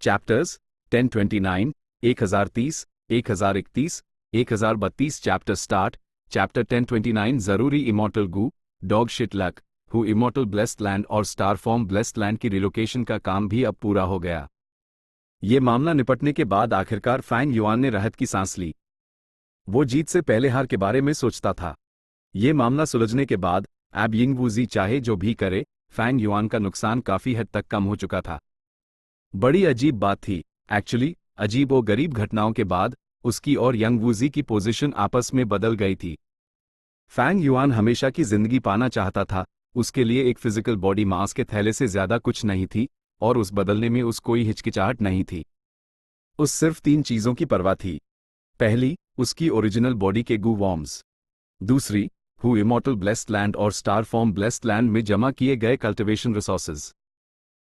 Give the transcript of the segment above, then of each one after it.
Chapters 1029, 1030, 1031, 1032 chapter start. Chapter 1029 जरूरी immortal Gu, dog shit luck, Hu immortal blessed land और star form blessed land की relocation का काम भी अब पूरा हो गया। ये मामला निपटने के बाद आखिरकार फैंग युआन ने राहत की सांस ली। वो जीत से पहले हार के बारे में सोचता था। ये मामला सुलझने के बाद अब यिंगवुजी चाहे जो भी करे, फैंग युआन का नुकसान काफी हद तक कम हो चुका था। बड़ी अजीब बात थी, एक्चुअली अजीब और गरीब घटनाओं के बाद उसकी और यंगवुजी की पोजीशन आपस में बदल गई थी। फैंग युआन हमेशा की जिंदगी पाना चाहता था, उसके लिए एक फिजिकल बॉडी मास के थैले से ज्यादा कुछ नहीं थी, और उस बदलने में उस कोई हिचकिचाहट नहीं थी। उस सिर्फ 3 चीजों की परवाह थी। पहली, उसकी ओरिजिनल बॉडी के गू वॉर्म्स। दूसरी, हु इमॉर्टल ब्लेस्ड लैंड और स्टार फॉर्म ब्लेस्ड लैंड में जमा किए गए कल्टिवेशन रिसोर्सेज।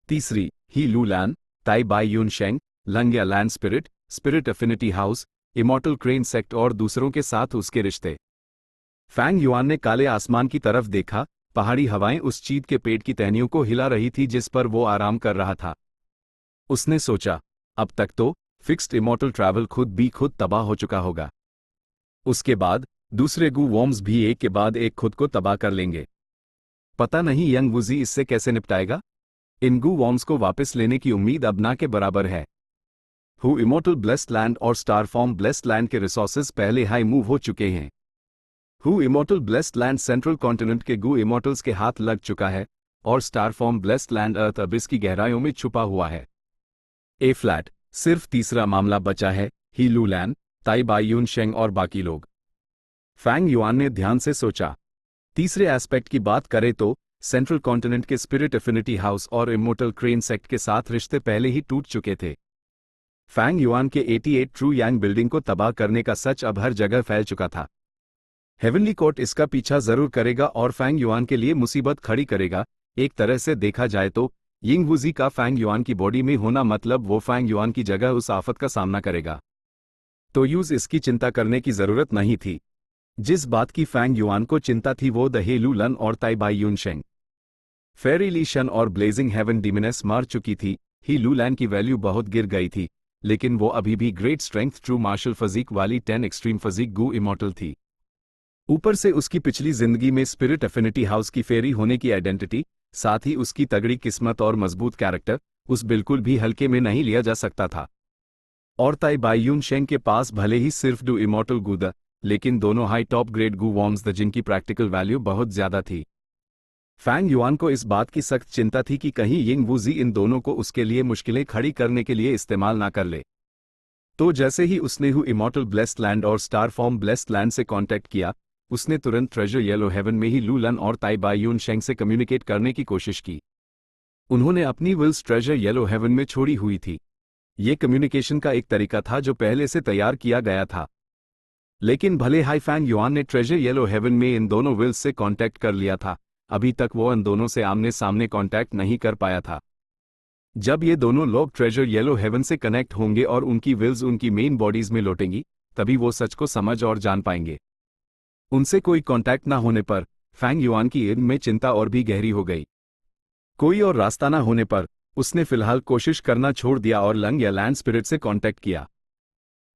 तीसरी, ही लू लैन, ताई Bai Yun Sheng, Langya land spirit, spirit affinity house, immortal crane sect और दूसरों के साथ उसके रिश्ते। फैंग युआन ने काले आसमान की तरफ देखा। पहाड़ी हवाएं उस चीद के पेट की टहनियों को हिला रही थी जिस पर वो आराम कर रहा था। उसने सोचा, अब तक तो फिक्स्ड इमॉर्टल ट्रैवल खुद तबाह हो चुका होगा। उसके बाद दूसरे गू वॉर्म्स भी एक के बाद एक खुद को तबाह कर लेंगे। पता नहीं यंगवुजी इससे कैसे निपटाएगा। इन गू वॉर्म्स को वापस लेने की उम्मीद अब ना के बराबर है। हु इमॉर्टल ब्लेस्ड लैंड और स्टार फॉर्म ब्लेस्ड लैंड के रिसोर्सेज पहले हाई मूव हो चुके हैं। Who immortal blessed land central continent के गू इमॉर्टल्स के हाथ लग चुका है, और स्टार फॉर्म ब्लेस्ड लैंड अर्थ अबिस की गहराइयों में छुपा हुआ है। ए फ्लैट, सिर्फ तीसरा मामला बचा है, ही लू लैन, ताई बाई यून शेंग और बाकी लोग। फैंग युआन ने ध्यान से सोचा। तीसरे एस्पेक्ट की बात करें तो सेंट्रल कॉन्टिनेंट के स्पिरिट अफिनिटी हाउस और इमॉर्टल क्रेन सेक्ट के साथ रिश्ते पहले ही टूट चुके थे। फैंग युआन के 88 ट्रू यांग बिल्डिंग को तबाह करने का सच अब हर जगह फैल चुका था। हेवनली कोर्ट इसका पीछा जरूर करेगा और फैंग युआन के लिए मुसीबत खड़ी करेगा। एक तरह से देखा जाए तो यिंगवुजी का फैंग युआन की बॉडी में होना मतलब वो फैंग युआन की जगह उस आफत का सामना करेगा। तो इसकी चिंता करने की जरूरत नहीं थी। जिस बात की फैंग युआन को चिंता थी वो द हे लू लन और ताई बाई यून शेंग। फेरी ली शन और ब्लेजिंग हेवन डिमिनेस मार चुकी थी। ही लू लैन की वैल्यू बहुत गिर गई थी, लेकिन वो अभी भी great strength true martial physique वाली 10 एक्सट्रीम फजीक गू इमॉर्टल थी। ऊपर से उसकी पिछली जिंदगी में स्पिरिट अफिनिटी हाउस की फेरी होने की आइडेंटिटी, साथ ही उसकी तगड़ी किस्मत और मजबूत कैरेक्टर, उस बिल्कुल भी हल्के में नहीं लिया जा सकता था। और ताई बाई यून शेंग के पास भले ही सिर्फ डू इमॉर्टल गूदा, लेकिन दोनों high top grade Gu worms द जिनकी प्रैक्टिकल वैल्यू बहुत ज्यादा थी। फैंग युआन को इस बात की सख्त चिंता थी कि कहीं यिंगवुजी इन दोनों को उसके लिए मुश्किलें खड़ी करने के लिए इस्तेमाल ना कर ले। तो जैसे ही उसने हु इमॉर्टल ब्लेस्ड लैंड और स्टार फॉर्म ब्लेस्ड लैंड से कांटेक्ट किया, उसने तुरंत ट्रेजर येलो हेवन में ही लू लन और ताई बाई यून शेंग से कम्युनिकेट करने की कोशिश की। उन्होंने अपनी विल्स ट्रेजर येलो हेवन में छोड़ी हुई थी। ये कम्युनिकेशन का एक तरीका था जो पहले से तैयार किया गया था। लेकिन भले हाई फैंग युआन ने ट्रेजर येलो हेवन में इन दोनों विल्स से कांटेक्ट कर लिया था, अभी तक वो इन दोनों से आमने सामने कांटेक्ट नहीं कर पाया था। जब ये दोनों लोग ट्रेजर येलो हेवन से कनेक्ट होंगे और उनकी विल्स उनकी मेन बॉडीज में लौटेंगी, तभी वो सच को समझ और जान पाएंगे। उनसे कोई कांटेक्ट ना होने पर फैंग युआन की इल्म में चिंता और भी गहरी हो गई। कोई और रास्ता ना होने पर उसने फिलहाल कोशिश करना छोड़ दिया और लंग या लैंड स्पिरिट से कांटेक्ट किया।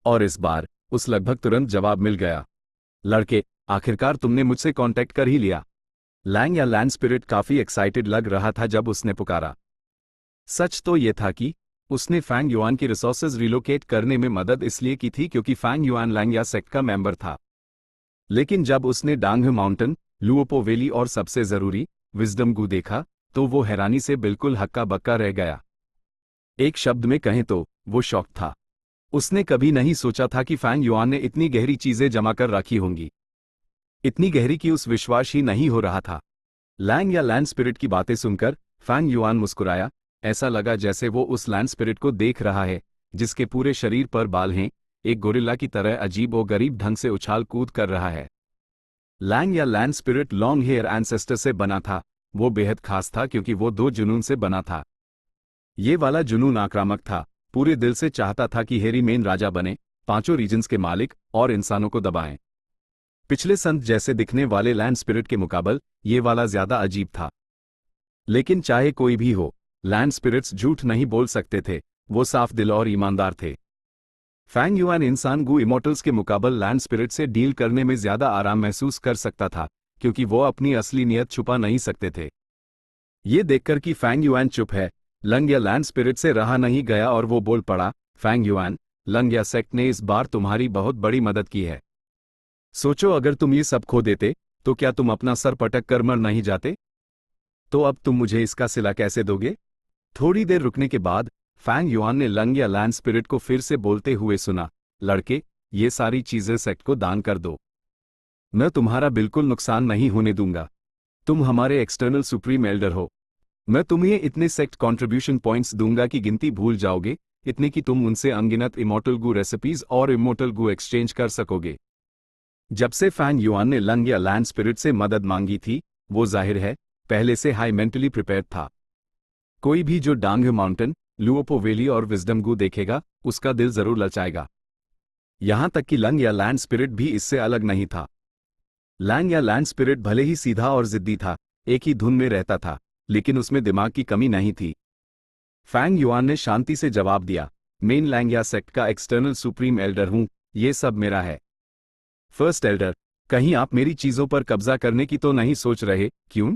और इस बार उस लगभग तुरंत जवाब मिल गया। लड़के, आखिरकार तुमने मुझसे कांटेक्ट कर ही लिया। लैंग या लैंड स्पिरिट काफी एक्साइटेड लग रहा था जब उसने पुकारा। सच तो यह था कि उसने फैंग युआन की रिसोर्सेज रिलोकेट करने में मदद इसलिए की थी क्योंकि फैंग युआन लैंग या सेक्ट का मेंबर था। लेकिन जब उसने डांग माउंटेन, लुओपो वैली और सबसे जरूरी विजडम गू देखा, तो वो हैरानी से बिल्कुल हक्का बक्का रह गया। एक शब्द में कहें तो वो शॉक था। उसने कभी नहीं सोचा था कि फैंग युआन ने इतनी गहरी चीजें जमा कर रखी होंगी। इतनी गहरी कि उस विश्वास ही नहीं हो रहा था। लैंग या लैंड स्पिरिट की बातें सुनकर फैंग युआन मुस्कुराया। ऐसा लगा जैसे वो उस लैंड स्पिरिट को देख रहा है जिसके पूरे शरीर पर बाल हैं, एक गोरिल्ला की तरह अजीब और गरीब ढंग से उछाल कूद कर रहा है। Lang Ya land spirit long hair ancestor से बना था। वो बेहद खास था क्योंकि वो 2 जुनून से बना था। ये वाला जुनून आक्रामक था, पूरे दिल से चाहता था कि हेरी मेन राजा बने, 5 रीजन्स के मालिक और इंसानों को दबाएं। पिछले संत जैसे दिखने वाले लैंड स्पिरिट के मुकाबले ये वाला ज्यादा अजीब था। लेकिन चाहे कोई भी हो, लैंड स्पिरिट्स झूठ नहीं बोल सकते थे। वो साफ दिल और ईमानदार थे। फैंग युआन इंसान गु इमोर्टल्स के मुकाबले लैंड स्पिरिट से डील करने में ज्यादा आराम महसूस कर सकता था, क्योंकि वो अपनी असली नीयत छुपा नहीं सकते थे। ये देखकर कि फैंग युआन चुप है, लंग या लैंड स्पिरिट से रहा नहीं गया और वो बोल पड़ा, फैंग युआन, लंग या सेक्ट ने इस बार तुम्हारी बहुत बड़ी मदद की है। सोचो अगर तुम ये सब खो देते तो क्या तुम अपना सर पटक कर मर नहीं जाते? तो अब तुम मुझे इसका सिला कैसे दोगे? थोड़ी देर रुकने के बाद फैंग युआन ने लंग या लैंड स्पिरिट को फिर से बोलते हुए सुना, लड़के, ये सारी चीजें सेक्ट को दान कर दो। मैं तुम्हारा बिल्कुल नुकसान नहीं होने दूंगा। तुम हमारे एक्सटर्नल सुप्रीम एल्डर हो। मैं तुम्हें इतने सेक्ट कंट्रीब्यूशन पॉइंट्स दूंगा कि गिनती भूल जाओगे, इतने कि तुम उनसे अनगिनत इमोर्टल गू रेसिपीज और इमोर्टल गू एक्सचेंज कर सकोगे। जब से फैंग युआन ने लंग या लैंड स्पिरिट से मदद मांगी थी, वो जाहिर है पहले से हाई मेंटली प्रिपेयर्ड था। कोई भी जो डांग माउंटेन, लुओपो वैली और विजडम गू देखेगा, उसका दिल जरूर ललचाएगा। यहां तक कि लंग या लैंड स्पिरिट भी इससे अलग नहीं था। लैंग या लैंड स्पिरिट भले ही सीधा और जिद्दी था, एक ही धुन में रहता था, लेकिन उसमें दिमाग की कमी नहीं थी। फैंग युआन ने शांति से जवाब दिया, मेन लैंग या सेक्ट का एक्सटर्नल सुप्रीम एल्डर हूं, ये सब मेरा है। फर्स्ट एल्डर, कहीं आप मेरी चीजों पर कब्जा करने की तो नहीं सोच रहे, क्यों?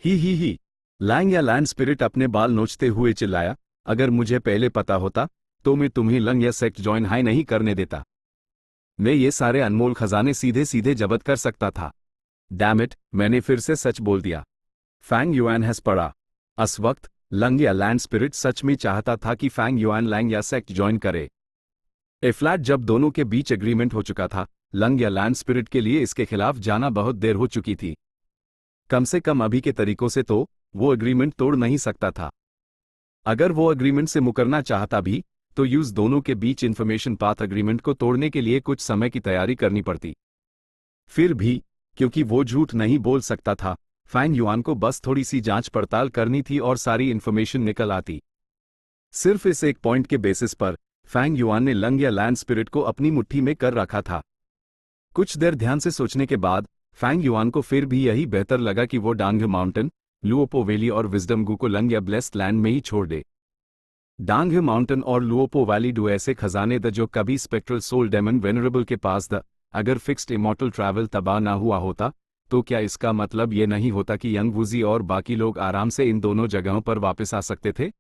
ही। लैंग या लैंड स्पिरिट अपने बाल नोचते हुए चिल्लाया, अगर मुझे पहले पता होता तो मैं तुम्हें लंग या सेक्ट ज्वाइन हाई नहीं करने देता। मैं ये सारे अनमोल खजाने सीधे सीधे जब्त कर सकता था। डैम इट, मैंने फिर से सच बोल दिया। फैंग युआन हंस पड़ा। उस वक्त लंग या लैंड स्पिरिट सच में चाहता था कि फैंग युआन लैंग या सेक्ट ज्वाइन करे। ए फ्लैट जब दोनों के बीच एग्रीमेंट हो चुका था, लंग या लैंड स्पिरिट के लिए इसके खिलाफ जाना बहुत देर हो चुकी थी। कम से कम अभी के तरीकों से तो वो एग्रीमेंट तोड़ नहीं सकता था। अगर वो एग्रीमेंट से मुकरना चाहता भी तो यूज दोनों के बीच इंफॉर्मेशन पाथ एग्रीमेंट को तोड़ने के लिए कुछ समय की तैयारी करनी पड़ती। फिर भी क्योंकि वो झूठ नहीं बोल सकता था, फैंग युआन को बस थोड़ी सी जांच पड़ताल करनी थी और सारी इंफॉर्मेशन निकल आती। सिर्फ इस एक पॉइंट के बेसिस पर फैंग युआन ने लंग या लैंड स्पिरिट को अपनी मुट्ठी में कर रखा था। कुछ देर ध्यान से सोचने के बाद फैंग युआन को फिर भी यही बेहतर लगा कि वो डांग माउंटेन, लुओपो वैली और विजडम गू को लंग या ब्लेस्ड लैंड में ही छोड़ दे। डांग माउंटेन और लुओपो वैली दो ऐसे खजाने द जो कभी स्पेक्ट्रल सोल डेमन वेनरेबल के पास द। अगर फिक्स्ड इमॉर्टल ट्रैवल तबाह ना हुआ होता तो क्या इसका मतलब ये नहीं होता कि यंग वुजी और बाकी लोग आराम से इन दोनों जगहों पर वापस आ सकते थे?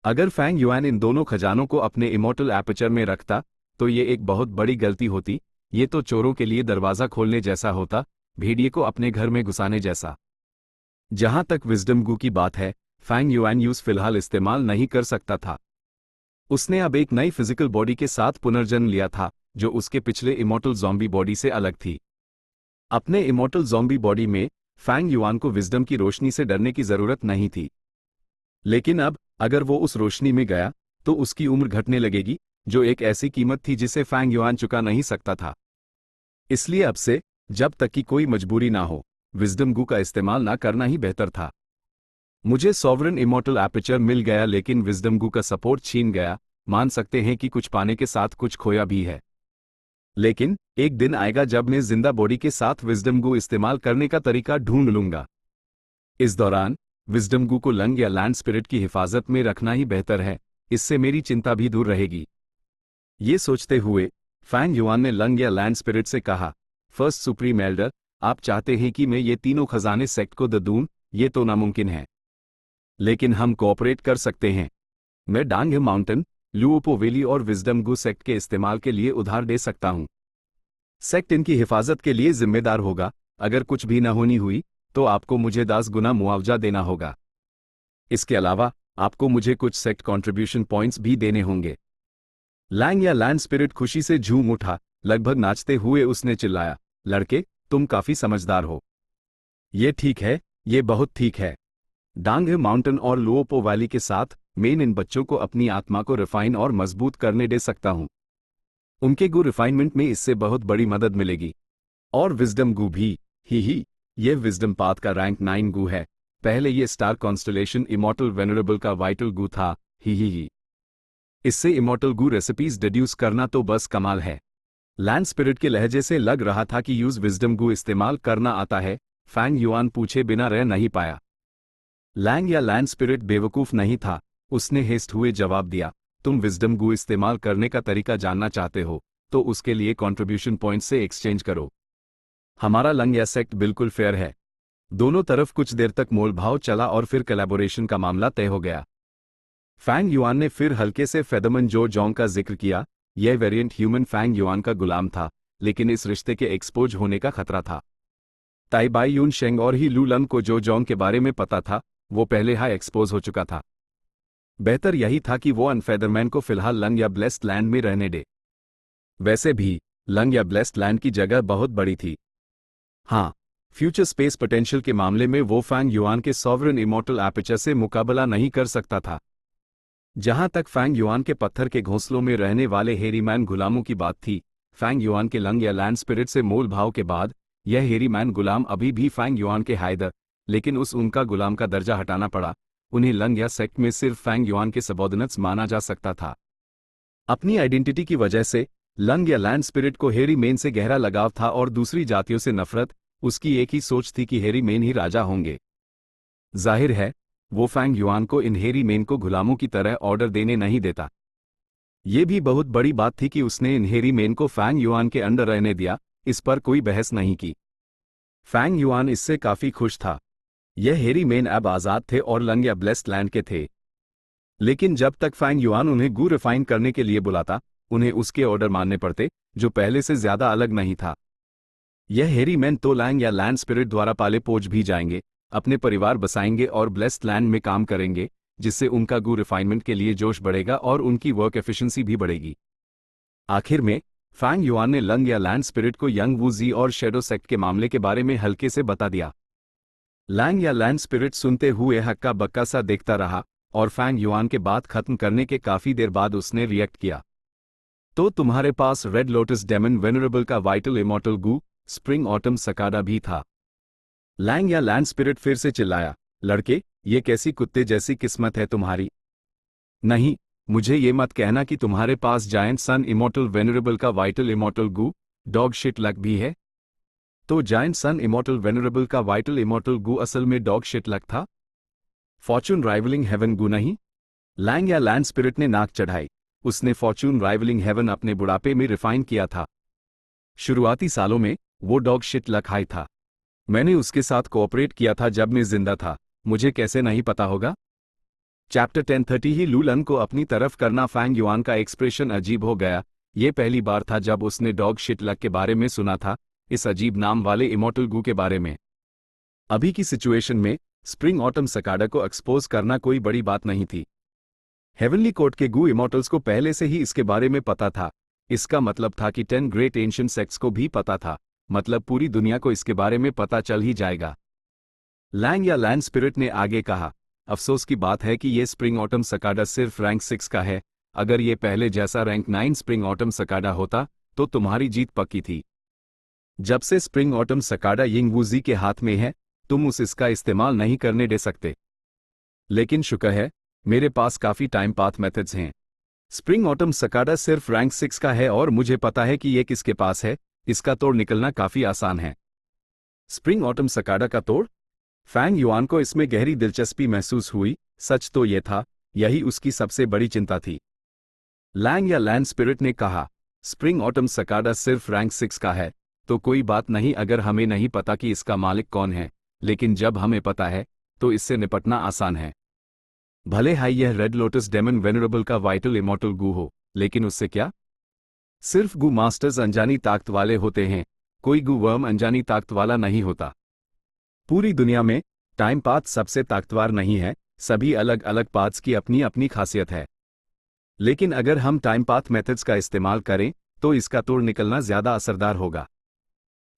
अगर फैंग युआन इन दोनों खजानों को अपने इमॉर्टल एपर्चर में रखता तो ये एक बहुत बड़ी गलती होती। ये तो चोरों के लिए दरवाजा खोलने जैसा होता, भेड़िए को अपने घर में घुसाने जैसा। जहां तक विजडम गू की बात है, फैंग युआन यूज फिलहाल इस्तेमाल नहीं कर सकता था। उसने अब एक नई फिजिकल बॉडी के साथ पुनर्जन्म लिया था जो उसके पिछले इमॉर्टल ज़ॉम्बी बॉडी से अलग थी। अपने इमॉर्टल ज़ॉम्बी बॉडी में फैंग युआन को विजडम की रोशनी से डरने की जरूरत नहीं थी। लेकिन अब अगर वो उस रोशनी में गया तो उसकी उम्र घटने लगेगी, जो एक ऐसी कीमत थी जिसे फैंग युआन चुका नहीं सकता था। इसलिए अब से जब तक कि कोई मजबूरी ना हो, विजडम गू का इस्तेमाल ना करना ही बेहतर था। मुझे सॉवरन इमॉर्टल एपर्चर मिल गया लेकिन विजडम गू का सपोर्ट छीन गया। मान सकते हैं कि कुछ पाने के साथ कुछ खोया भी है। लेकिन एक दिन आएगा जब मैं जिंदा बॉडी के साथ विजडम गू इस्तेमाल करने का तरीका ढूंढ लूंगा। इस दौरान विजडम गू को लंग या लैंड स्पिरिट की हिफाजत में रखना ही बेहतर है, इससे मेरी चिंता भी दूर रहेगी। ये सोचते हुए फैंग युआन ने लंग या लैंड स्पिरिट से कहा, फर्स्ट सुप्रीम एल्डर, आप चाहते हैं कि मैं ये तीनों खजाने सेक्ट को दे दूं, ये तो नामुमकिन है। लेकिन हम कोऑपरेट कर सकते हैं। मैं डांग माउंटेन, लुओपो वैली और विजडम गू सेक्ट के इस्तेमाल के लिए उधार दे सकता हूं। सेक्ट इनकी हिफाजत के लिए जिम्मेदार होगा। अगर कुछ भी न होनी हुई तो आपको मुझे 10 गुना मुआवजा देना होगा। इसके अलावा आपको मुझे कुछ सेक्ट कंट्रीब्यूशन पॉइंट्स भी देने होंगे। लैंग या लैंड स्पिरिट खुशी से झूम उठा। लगभग नाचते हुए उसने चिल्लाया, लड़के, तुम काफी समझदार हो। ये ठीक है, ये बहुत ठीक है। डांग माउंटेन और लुओपो वैली के साथ मैं इन बच्चों को अपनी आत्मा को रिफाइन और मजबूत करने दे सकता हूं। उनके गु रिफाइनमेंट में इससे बहुत बड़ी मदद मिलेगी। और विजडम गु भी। ही ये विजडम पाथ का रैंक 9 गु है। पहले ये स्टार कॉन्स्टलेशन इमॉर्टल वेनरेबल का वाइटल गु था। ही इससे इमॉर्टल गु रेसिपीज डिड्यूस करना तो बस कमाल है। लैंड स्पिरिट के लहजे से लग रहा था कि यूज विजडम गु इस्तेमाल करना आता है। फैंग युआन पूछे बिना रह नहीं पाया। लैंग या लैंड स्पिरिट बेवकूफ नहीं था, उसने हेस्ट हुए जवाब दिया, तुम विजडम गू इस्तेमाल करने का तरीका जानना चाहते हो तो उसके लिए कंट्रीब्यूशन पॉइंट से एक्सचेंज करो। हमारा लंग या सेक्ट बिल्कुल फेयर है। दोनों तरफ कुछ देर तक मोल भाव चला और फिर कोलैबोरेशन का मामला तय हो गया। फैंग युआन ने फिर हल्के से फेदरमन जो जोंग का जिक्र किया। यह वेरिएंट ह्यूमन फैंग युआन का गुलाम था, लेकिन इस रिश्ते के एक्सपोज होने का खतरा था। ताई बाई यून शेंग और ही लू लंग को जो जोंग के बारे में पता था वो पहले ही एक्सपोज हो चुका था। बेहतर यही था कि वो अनफेदरमैन को फिलहाल लंग या ब्लेस्ड लैंड में रहने दे। वैसे भी लंग या ब्लेस्ड लैंड की जगह बहुत बड़ी थी। हाँ, फ्यूचर स्पेस पोटेंशियल के मामले में वो फैंग युआन के सॉवरेन इमॉर्टल एपर्चर से मुकाबला नहीं कर सकता था। जहां तक फैंग युआन के पत्थर के घोंसलों में रहने वाले हेरीमैन गुलामों की बात थी, फैंग युआन के लंग या लैंड स्पिरिट से मोल भाव के बाद यह हेरीमैन गुलाम अभी भी फैंग युआन के हायदर, लेकिन उनका गुलाम का दर्जा हटाना पड़ा। उन्हें लंग या सेक्ट में सिर्फ फैंग युआन के सबॉर्डिनेट्स माना जा सकता था। अपनी आइडेंटिटी की वजह से लंग या लैंड स्पिरिट को हेरी मेन से गहरा लगाव था और दूसरी जातियों से नफरत। उसकी एक ही सोच थी कि हेरी मेन ही राजा होंगे। जाहिर है वो फैंग युआन को इन हेरी मेन को गुलामों की तरह ऑर्डर देने नहीं देता। ये भी बहुत बड़ी बात थी कि उसने इन हेरी मेन को फैंग युआन के अंडर रहने दिया, इस पर कोई बहस नहीं की। फैंग युआन इससे काफी खुश था। यह हेरी मेन अब आजाद थे और लंग या ब्लेस्ड लैंड के थे। लेकिन जब तक फैंग युआन उन्हें गू रिफाइन करने के लिए बुलाता, उन्हें उसके ऑर्डर मानने पड़ते, जो पहले से ज्यादा अलग नहीं था। यह हेरी मैन तो लैंग या लैंड स्पिरिट द्वारा पाले पोज भी जाएंगे, अपने परिवार बसाएंगे और ब्लेस्ड लैंड में काम करेंगे, जिससे उनका गू रिफाइनमेंट के लिए जोश बढ़ेगा और उनकी वर्क एफिशिएंसी भी बढ़ेगी। आखिर में फैंग युआन ने लंग या लैंड स्पिरिट को यंग वू जी और शेडो सेक्ट के मामले के बारे में हल्के से बता दिया। लैंग या लैंड स्पिरिट सुनते हुए हक्का बक्का सा देखता रहा और फैंग युआन के बात खत्म करने के काफी देर बाद उसने रिएक्ट किया, तो तुम्हारे पास रेड लोटस डेमन वेनरेबल का वाइटल इमॉर्टल गू स्प्रिंग ऑटम सकाडा भी था। लैंग या लैंड स्पिरिट फिर से चिल्लाया, लड़के, ये कैसी कुत्ते जैसी किस्मत है तुम्हारी। नहीं, मुझे ये मत कहना कि तुम्हारे पास जायंट सन इमॉर्टल वेनरेबल का vital immortal Gu dog shit luck भी है। तो जायंट सन इमॉर्टल वेनरेबल का वाइटल इमॉर्टल गू असल में डॉग शिट लक था, फॉर्चून राइवलिंग हेवन गू नहीं। लैंग या लैंड स्पिरिट ने नाक चढ़ाई। उसने फॉर्चून राइवलिंग हेवन अपने बुढ़ापे में रिफाइन किया था। शुरुआती सालों में वो डॉग शिट लक हाई था। मैंने उसके साथ कोऑपरेट किया था जब मैं जिंदा था, मुझे कैसे नहीं पता होगा। चैप्टर 1030 ही लू लंग को अपनी तरफ करना। फैंग युआन का एक्सप्रेशन अजीब हो गया। ये पहली बार था जब उसने डॉग शिट लक के बारे में सुना था, इस अजीब नाम वाले इमॉर्टल गू के बारे में। अभी की सिचुएशन में स्प्रिंग ऑटम सकाडा को एक्सपोज करना कोई बड़ी बात नहीं थी। हेवनली कोर्ट के गू इमॉर्टल्स को पहले से ही इसके बारे में पता था। इसका मतलब था कि 10 ग्रेट एंशिएंट सेक्ट्स को भी पता था, मतलब पूरी दुनिया को इसके बारे में पता चल ही जाएगा। लैंग या लैंड स्पिरिट ने आगे कहा, अफसोस की बात है कि ये स्प्रिंग ऑटम सकाडा सिर्फ रैंक 6 का है। अगर ये पहले जैसा रैंक 9 स्प्रिंग ऑटम सकाडा होता तो तुम्हारी जीत पक्की थी। जब से स्प्रिंग ऑटम सकाडा यिंग वूजी के हाथ में है, तुम इसका इस्तेमाल नहीं करने दे सकते। लेकिन शुक्र है मेरे पास काफी टाइम पाथ मेथड्स हैं। स्प्रिंग ऑटम सकाडा सिर्फ रैंक 6 का है और मुझे पता है कि ये किसके पास है। इसका तोड़ निकलना काफी आसान है। स्प्रिंग ऑटम सकाडा का तोड़? फैंग युआन को इसमें गहरी दिलचस्पी महसूस हुई। सच तो यह था, यही उसकी सबसे बड़ी चिंता थी। लैंग या लैंड स्पिरिट ने कहा, स्प्रिंग ऑटम सकाडा सिर्फ रैंक 6 का है तो कोई बात नहीं अगर हमें नहीं पता कि इसका मालिक कौन है, लेकिन जब हमें पता है तो इससे निपटना आसान है। भले हाई यह रेड लोटस डेमन वेनरेबल का वाइटल इमॉर्टल गू हो, लेकिन उससे क्या? सिर्फ गू मास्टर्स अनजानी ताकत वाले होते हैं, कोई गू वर्म अनजानी ताकत वाला नहीं होता। पूरी दुनिया में टाइम पाथ सबसे ताकतवर नहीं है, सभी अलग अलग पाथ्स की अपनी अपनी खासियत है। लेकिन अगर हम टाइम पाथ मेथड्स का इस्तेमाल करें तो इसका तोड़ निकलना ज्यादा असरदार होगा।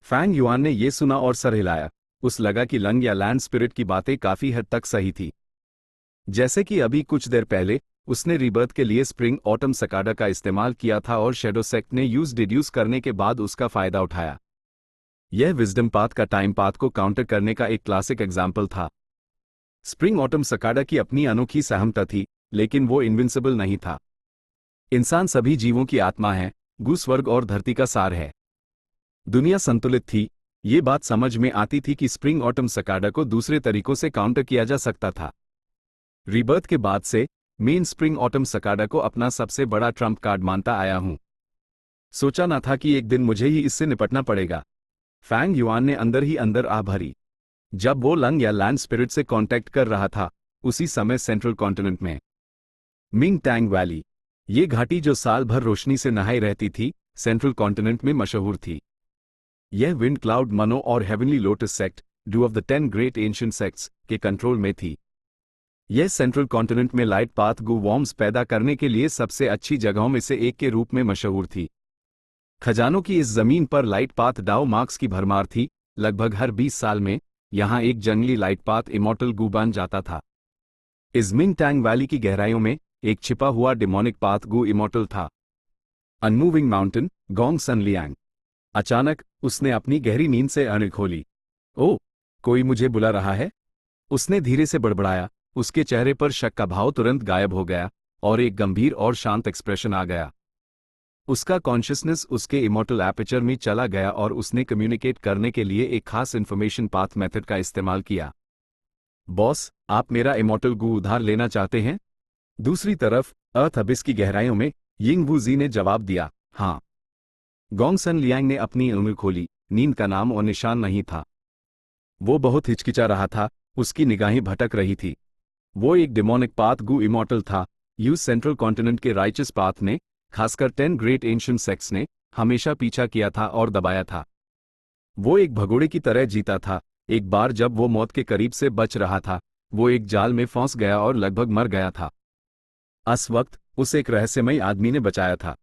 फैंग युआन ने यह सुना और सर हिलाया। उस लगा कि लंग या लैंड स्पिरिट की बातें काफी हद तक सही थी। जैसे कि अभी कुछ देर पहले उसने रीबर्थ के लिए स्प्रिंग ऑटम सकाडा का इस्तेमाल किया था और शेडो सेक्ट ने यूज डिड्यूस करने के बाद उसका फायदा उठाया। यह विजडम पाथ का टाइम पाथ को काउंटर करने का एक क्लासिक एग्जाम्पल था। स्प्रिंग ऑटम सकाडा की अपनी अनोखी सहमता थी, लेकिन वो इनविंसिबल नहीं था। इंसान सभी जीवों की आत्मा है, गू स्वर्ग और धरती का सार है। दुनिया संतुलित थी। ये बात समझ में आती थी कि स्प्रिंग ऑटम सकाडा को दूसरे तरीकों से काउंटर किया जा सकता था। रीबर्थ के बाद से मेन स्प्रिंग ऑटम सकाडा को अपना सबसे बड़ा ट्रम्प कार्ड मानता आया हूं। सोचा ना था कि एक दिन मुझे ही इससे निपटना पड़ेगा। फैंग युआन ने अंदर ही अंदर आह भरी। जब वो लंग या लैंड स्पिरिट से कांटेक्ट कर रहा था, उसी समय सेंट्रल कॉन्टिनेंट में मिंग टैंग वैली, ये घाटी जो साल भर रोशनी से नहाई रहती थी, सेंट्रल कॉन्टिनेंट में मशहूर थी। यह विंड क्लाउड मनो और heavenly lotus sect, 2 of the 10 great ancient sects, के कंट्रोल में थी। यह सेंट्रल कॉन्टिनेंट में लाइट पाथ गू वॉर्म्स पैदा करने के लिए सबसे अच्छी जगहों में से एक के रूप में मशहूर थी। खजानों की इस जमीन पर लाइट पाथ डाउ मार्क्स की भरमार थी। लगभग हर 20 साल में यहां एक जंगली लाइट पाथ इमॉर्टल गू बन जाता था। इस मिंग टैंग वैली की गहराइयों में एक छिपा हुआ डिमोनिक पाथ गू इमॉर्टल था। अनमूविंग माउंटेन, गोंग सन लियांग। अचानक उसने अपनी गहरी नींद से आंखें खोली। ओह, कोई मुझे बुला रहा है, उसने धीरे से बड़बड़ाया। उसके चेहरे पर शक का भाव तुरंत गायब हो गया और एक गंभीर और शांत एक्सप्रेशन आ गया। उसका कॉन्शियसनेस उसके इमॉर्टल एपर्चर में चला गया और उसने कम्युनिकेट करने के लिए एक खास इन्फॉर्मेशन पाथ मेथड का इस्तेमाल किया। बॉस, आप मेरा इमॉर्टल गू उधार लेना चाहते हैं? दूसरी तरफ अर्थ अबिस की गहराइयों में यिंग वू जी ने जवाब दिया, हाँ। गोंग सन लियांग ने अपनी उंगली खोली। नींद का नाम और निशान नहीं था। वो बहुत हिचकिचा रहा था, उसकी निगाहें भटक रही थी। वो एक डिमोनिक पाथ गू इमॉर्टल था। यूज सेंट्रल कॉन्टिनेंट के राइचस पाथ ने, खासकर 10 ग्रेट एंशिएंट सेक्ट्स ने, हमेशा पीछा किया था और दबाया था। वो एक भगोड़े की तरह जीता था। एक बार जब वो मौत के करीब से बच रहा था, वो एक जाल में फंस गया और लगभग मर गया था। उस वक्त उसे एक रहस्यमयी आदमी ने बचाया था।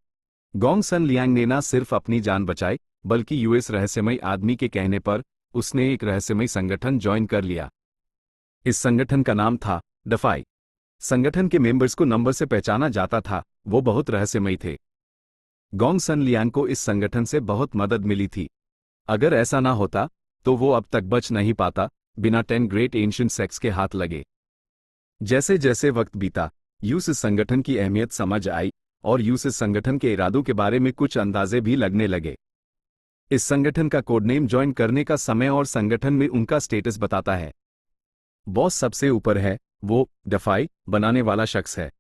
गोंग सन लियांग ने न सिर्फ अपनी जान बचाई, बल्कि यूएस रहस्यमयी आदमी के कहने पर उसने एक रहस्यमयी संगठन ज्वाइन कर लिया। इस संगठन का नाम था डफाई। संगठन के मेंबर्स को नंबर से पहचाना जाता था। वो बहुत रहस्यमयी थे। गोंग सन लियांग को इस संगठन से बहुत मदद मिली थी। अगर ऐसा ना होता तो वो अब तक बच नहीं पाता, बिना 10 ग्रेट एंशिएंट सेक्ट्स के हाथ लगे। जैसे जैसे वक्त बीता, यूस इस संगठन की अहमियत समझ आई और यूस इस संगठन के इरादों के बारे में कुछ अंदाजे भी लगने लगे। इस संगठन का कोडनेम ज्वाइन करने का समय और संगठन में उनका स्टेटस बताता है। बॉस सबसे ऊपर है, वो डफाई बनाने वाला शख्स है।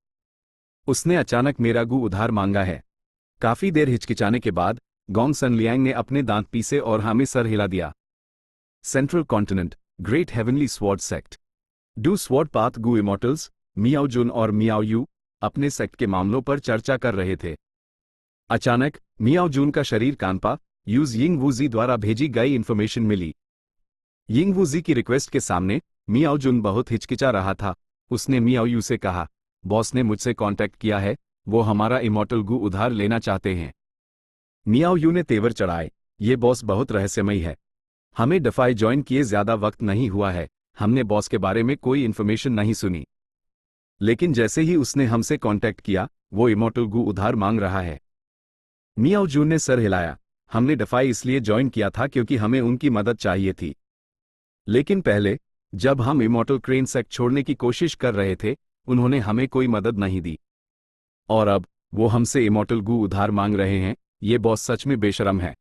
उसने अचानक मेरा गू उधार मांगा है। काफी देर हिचकिचाने के बाद गोंग सन लियांग ने अपने दांत पीसे और हाँ में सर हिला दिया। Central continent, great heavenly sword sect, Du sword path Gu immortals, Miao Jun और मियाओ यू अपने सेक्ट के मामलों पर चर्चा कर रहे थे। अचानक मियाओ जुन का शरीर कांपा। यूज यिंग वूजी द्वारा भेजी गई इंफॉर्मेशन मिली। यिंग वूजी की रिक्वेस्ट के सामने मियाओ जुन बहुत हिचकिचा रहा था। उसने मियाओ यू से कहा, बॉस ने मुझसे कांटेक्ट किया है, वो हमारा इमॉर्टल गू उधार लेना चाहते हैं। मियाओ यू ने तेवर चढ़ाए, ये बॉस बहुत रहस्यमयी है। हमें डफाई ज्वाइन किए ज्यादा वक्त नहीं हुआ है, हमने बॉस के बारे में कोई इन्फॉर्मेशन नहीं सुनी। लेकिन जैसे ही उसने हमसे कांटेक्ट किया, वो इमॉर्टल गू उधार मांग रहा है। मियाओ जून ने सर हिलाया। हमने डफाई इसलिए ज्वाइन किया था क्योंकि हमें उनकी मदद चाहिए थी। लेकिन पहले, जब हम इमॉर्टल क्रेन सेक्ट छोड़ने की कोशिश कर रहे थे, उन्होंने हमें कोई मदद नहीं दी। और अब वो हमसे इमॉर्टल गू उधार मांग रहे हैं। ये बॉस सच में बेशरम है।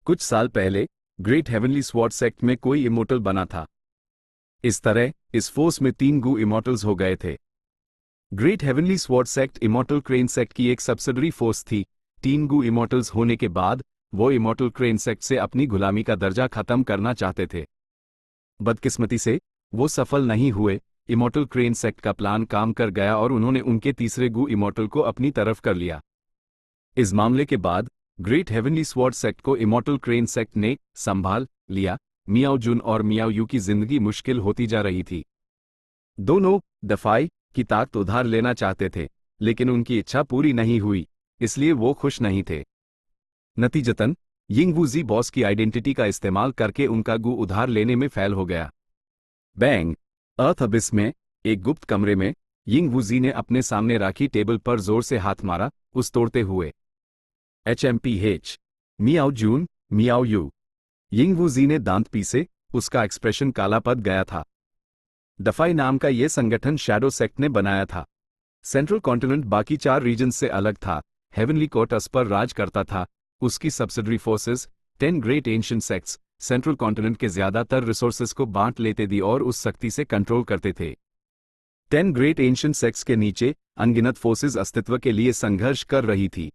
कुछ साल पहले ग्रेट हेवनली स्वॉर्ड सेक्ट में कोई इमॉर्टल बना था। इस तरह इस फोर्स में 3 गू इमॉर्टल्स हो गए थे। Great heavenly sword sect immortal crane sect की एक सब्सिडरी फोर्स थी। 3 गू इमॉर्टल्स होने के बाद वो इमॉर्टल क्रेन सेक्ट से अपनी गुलामी का दर्जा खत्म करना चाहते थे। बदकिस्मती से वो सफल नहीं हुए। इमॉर्टल क्रेन सेक्ट का प्लान काम कर गया और उन्होंने उनके तीसरे गू इमॉर्टल को अपनी तरफ कर लिया। इस मामले के बाद ग्रेट हेवनली स्वॉर्ड सेक्ट को इमॉर्टल क्रेन सेक्ट ने संभाल लिया। मियाओ जुन और मियाओ यू की जिंदगी मुश्किल होती जा रही थी। दोनों डफाई की ताकत उधार लेना चाहते थे, लेकिन उनकी इच्छा पूरी नहीं हुई, इसलिए वो खुश नहीं थे। नतीजतन यिंग वूजी बॉस की आइडेंटिटी का इस्तेमाल करके उनका गू उधार लेने में फेल हो गया। बैंग अर्थ अबिस में एक गुप्त कमरे में यिंग वूजी ने अपने सामने राखी टेबल पर जोर से हाथ मारा, उस तोड़ते हुए। HMPH Miao June, Miao you. Ying Woozi ने दांत पीसे, उसका एक्सप्रेशन काला पड़ गया था। डफाई नाम का यह संगठन शैडो सेक्ट ने बनाया था। सेंट्रल कॉन्टिनेंट बाकी 4 रीजन से अलग था। हेवनली कोर्ट उस पर राज करता था। उसकी subsidiary forces 10 great ancient sects central continent के ज्यादातर रिसोर्सेज को बांट लेते दी और उस शक्ति से कंट्रोल करते थे। 10 ग्रेट एंशिएंट सेक्स के नीचे अनगिनत फोर्सेस अस्तित्व के लिए संघर्ष कर रही थी।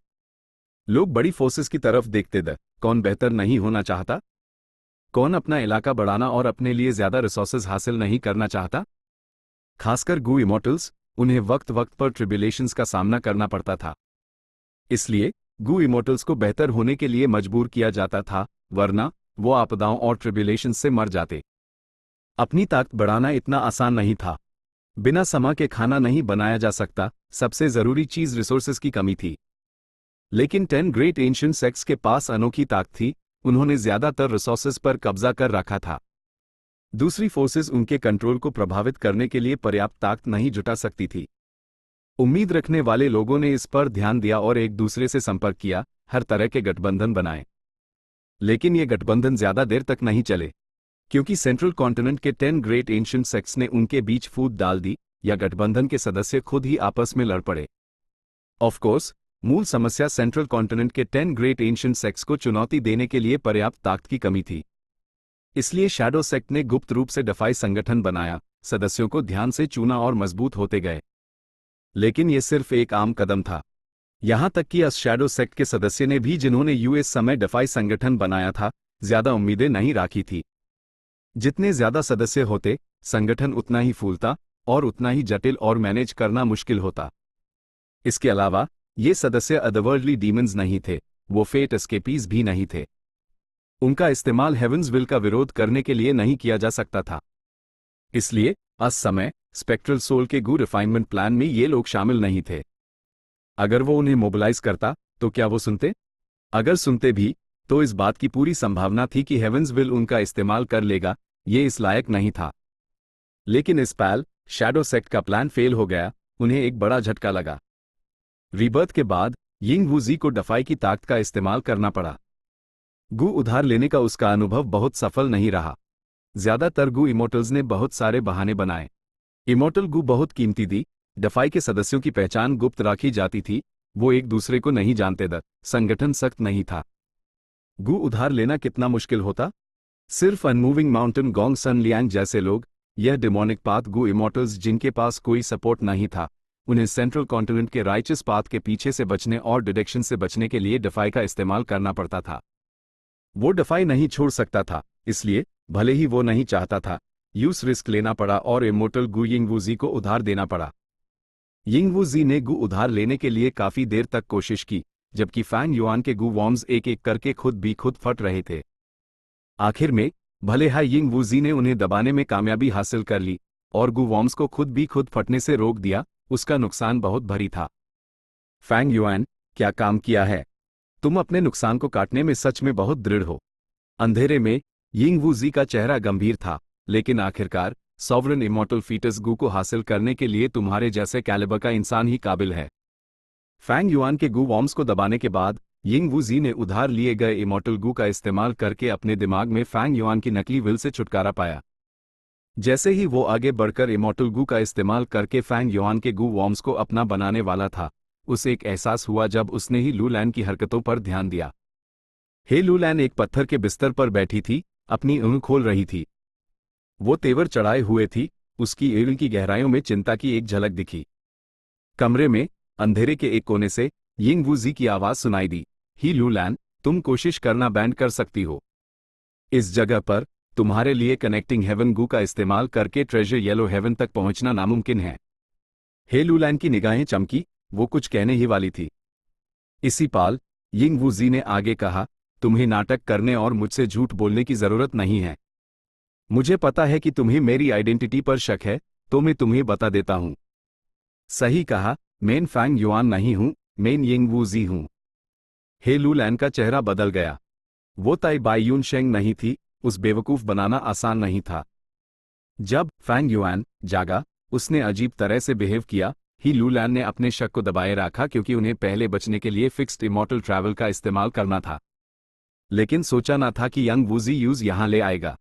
लोग बड़ी फोर्सेस की तरफ देखते थे। कौन बेहतर नहीं होना चाहता? कौन अपना इलाका बढ़ाना और अपने लिए ज्यादा रिसोर्सेज हासिल नहीं करना चाहता? खासकर गू इमॉर्टल्स, उन्हें वक्त वक्त पर ट्रिब्यूलेशंस का सामना करना पड़ता था। इसलिए गू इमॉर्टल्स को बेहतर होने के लिए मजबूर किया जाता था, वरना वो आपदाओं और ट्रिब्यूलेशंस से मर जाते। अपनी ताकत बढ़ाना इतना आसान नहीं था। बिना समा के खाना नहीं बनाया जा सकता। सबसे जरूरी चीज रिसोर्सेज की कमी थी। लेकिन 10 ग्रेट एंशिएंट सेक्स के पास अनोखी ताकत थी। उन्होंने ज्यादातर रिसोर्सेज पर कब्जा कर रखा था। दूसरी फोर्सेस उनके कंट्रोल को प्रभावित करने के लिए पर्याप्त ताकत नहीं जुटा सकती थी। उम्मीद रखने वाले लोगों ने इस पर ध्यान दिया और एक दूसरे से संपर्क किया, हर तरह के गठबंधन बनाए। लेकिन ये गठबंधन ज्यादा देर तक नहीं चले, क्योंकि सेंट्रल कॉन्टिनेंट के 10 ग्रेट एंशिएंट सेक्स ने उनके बीच फूट डाल दी, या गठबंधन के सदस्य खुद ही आपस में लड़ पड़े। ऑफ कोर्स, मूल समस्या सेंट्रल कॉन्टिनेंट के 10 ग्रेट एंशिएंट सेक्स को चुनौती देने के लिए पर्याप्त ताकत की कमी थी। इसलिए शैडो सेक्ट ने गुप्त रूप से डफाई संगठन बनाया, सदस्यों को ध्यान से चुना और मजबूत होते गए। लेकिन यह सिर्फ एक आम कदम था। यहां तक कि उस शैडो सेक्ट के सदस्य ने भी, जिन्होंने यूएस समय डफाई संगठन बनाया था, ज्यादा उम्मीदें नहीं राखी थी। जितने ज्यादा सदस्य होते, संगठन उतना ही फूलता और उतना ही जटिल और मैनेज करना मुश्किल होता। इसके अलावा ये सदस्य अदरवर्ल्डली डीमंस नहीं थे, वो फेट एस्केपीज भी नहीं थे। उनका इस्तेमाल हेवंस विल का विरोध करने के लिए नहीं किया जा सकता था। इसलिए उस समय स्पेक्ट्रल सोल के गू रिफाइनमेंट प्लान में ये लोग शामिल नहीं थे। अगर वो उन्हें मोबिलाइज करता तो क्या वो सुनते? अगर सुनते भी तो इस बात की पूरी संभावना थी कि हेवंस विल उनका इस्तेमाल कर लेगा। ये इस लायक नहीं था। लेकिन इस पल शैडो सेक्ट का प्लान फेल हो गया। उन्हें एक बड़ा झटका लगा। रीबर्थ के बाद यिंग वूजी को डफाई की ताकत का इस्तेमाल करना पड़ा। गू उधार लेने का उसका अनुभव बहुत सफल नहीं रहा। ज्यादातर गू इमोर्टल्स ने बहुत सारे बहाने बनाए। इमोर्टल गू बहुत कीमती थी। डफाई के सदस्यों की पहचान गुप्त रखी जाती थी। वो एक दूसरे को नहीं जानते थे। संगठन सख्त नहीं था। गू उधार लेना कितना मुश्किल होता? सिर्फ अनमूविंग माउंटेन गोंग सन लियांग जैसे लोग, यह डिमोनिक पाथ गू इमोर्टल्स जिनके पास कोई सपोर्ट नहीं था, उन्हें सेंट्रल कॉन्टिनेंट के राइचस पाथ के पीछे से बचने और डिडक्शन से बचने के लिए डफाई का इस्तेमाल करना पड़ता था। वो डफाई नहीं छोड़ सकता था, इसलिए भले ही वो नहीं चाहता था, यूस रिस्क लेना पड़ा और इमोर्टल गू यिंग वूजी को उधार देना पड़ा। यिंग वूजी ने गू उधार लेने के लिए काफी देर तक कोशिश की, जबकि फैंग युआन के गू वॉर्म्स एक एक करके खुद फट रहे थे। आखिर में भले ही यिंग वूजी ने उन्हें दबाने में कामयाबी हासिल कर ली और गू वॉर्म्स को खुद फटने से रोक दिया, उसका नुकसान बहुत भारी था। फैंग युआन, क्या काम किया है? तुम अपने नुकसान को काटने में सच में बहुत दृढ़ हो। अंधेरे में यिंग वूजी का चेहरा गंभीर था, लेकिन आखिरकार सॉवरेन इमॉर्टल फीटस गू को हासिल करने के लिए तुम्हारे जैसे कैलिबर का इंसान ही काबिल है। फैंग युआन के गू वॉर्म्स को दबाने के बाद यिंग वूजी ने उधार लिए गए इमॉर्टल गू का इस्तेमाल करके अपने दिमाग में फैंग युआन की नकली विल से छुटकारा पाया। जैसे ही वो आगे बढ़कर इमॉर्टल गू का इस्तेमाल करके फैंग युआन के गू वॉर्म्स को अपना बनाने वाला था, उसे एक एहसास हुआ जब उसने ही लूलैन की हरकतों पर ध्यान दिया। हे लूलैन एक पत्थर के बिस्तर पर बैठी थी, अपनी ऊँख खोल रही थी। वो तेवर चढ़ाए हुए थी। उसकी एड़ी की गहराइयों में चिंता की एक झलक दिखी। कमरे में अंधेरे के एक कोने से यिंग वूजी की आवाज सुनाई दी, ही लूलैन, तुम कोशिश करना बैंड कर सकती हो। इस जगह पर तुम्हारे लिए कनेक्टिंग हेवन गू का इस्तेमाल करके ट्रेजर येलो हेवन तक पहुंचना नामुमकिन है। हे लूलैन की निगाहें चमकी, वो कुछ कहने ही वाली थी। इसी पाल यिंग वूजी ने आगे कहा, तुम्हें नाटक करने और मुझसे झूठ बोलने की जरूरत नहीं है। मुझे पता है कि तुम्हें मेरी आइडेंटिटी पर शक है, तो मैं तुम्हें बता देता हूं। सही कहा, मैं फैंग युआन नहीं हूं, मैं यिंग वूजी हूं। हे लूलैन का चेहरा बदल गया। वो ताई बाई शेंग नहीं थी। उस बेवकूफ बनाना आसान नहीं था। जब फैंग युआन जागा, उसने अजीब तरह से बिहेव किया। ही लूलैन ने अपने शक को दबाए रखा, क्योंकि उन्हें पहले बचने के लिए फिक्स्ड इमॉर्टल ट्रैवल का इस्तेमाल करना था। लेकिन सोचा ना था कि यंग वूजी यूज यहां ले आएगा।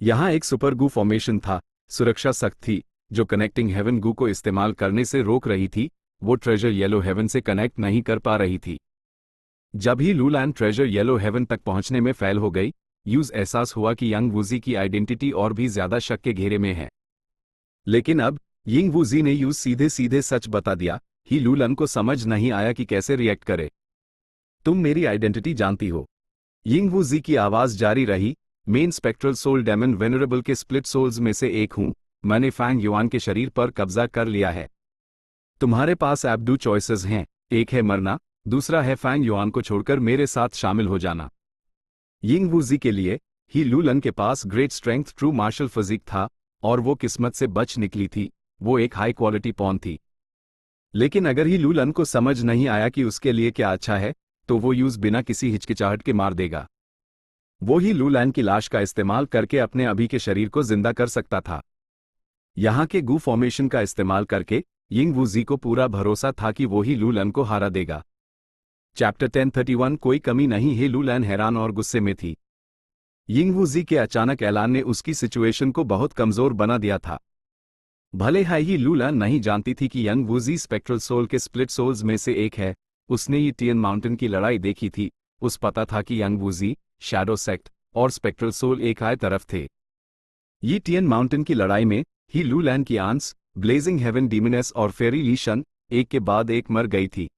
यहां एक सुपर गू फॉर्मेशन था। सुरक्षा सख्त थी, जो कनेक्टिंग हेवन गू को इस्तेमाल करने से रोक रही थी। वो ट्रेजर येलो हेवन से कनेक्ट नहीं कर पा रही थी। जब ही लूलैन ट्रेजर येलो हेवन तक पहुंचने में फेल हो गई, यूज एहसास हुआ कि यंग वूजी की आइडेंटिटी और भी ज्यादा शक के घेरे में है। लेकिन अब यिंग वूजी ने यूज सीधे सीधे सच बता दिया। ही लूलन को समझ नहीं आया कि कैसे रिएक्ट करे। तुम मेरी आइडेंटिटी जानती हो। यिंग वूजी की आवाज जारी रही। Main spectral soul demon venerable के स्प्लिट सोल्स में से एक हूं। मैंने फैंग युआन के शरीर पर कब्जा कर लिया है। तुम्हारे पास अब दो चॉइसेस हैं, एक है मरना, दूसरा है फैंग युआन को छोड़कर मेरे साथ शामिल हो जाना। यिंग वूजी के लिए ही लूलन के पास great strength true martial physique था और वो किस्मत से बच निकली थी। वो एक हाई क्वालिटी पॉन थी। लेकिन अगर ही लूलन को समझ नहीं आया कि उसके लिए क्या अच्छा है, तो वो यूज बिना किसी हिचकिचाहट के मार देगा। वो ही लूलैन की लाश का इस्तेमाल करके अपने अभी के शरीर को जिंदा कर सकता था। यहाँ के गू फॉर्मेशन का इस्तेमाल करके यिंग वूजी को पूरा भरोसा था कि वो ही लूलन को हरा देगा। चैप्टर 1031 कोई कमी नहीं है। लूलैन हैरान और गुस्से में थी। यिंग वूजी के अचानक ऐलान ने उसकी सिचुएशन को बहुत कमजोर बना दिया था। भले ही लूलैन नहीं जानती थी कि यंग वूजी स्पेक्ट्रल सोल के स्प्लिट सोल्स में से एक है। उसने ये टियन माउंटेन की लड़ाई देखी थी। उस पता था कि यंग वूजी, शैडो सेक्ट और स्पेक्ट्रल सोल एक आए तरफ थे। ये टियन माउंटेन की लड़ाई में ही लूलैन की आंस, ब्लेजिंग हेवन डीमनेस और फेरी लीशन एक के बाद एक मर गई थी।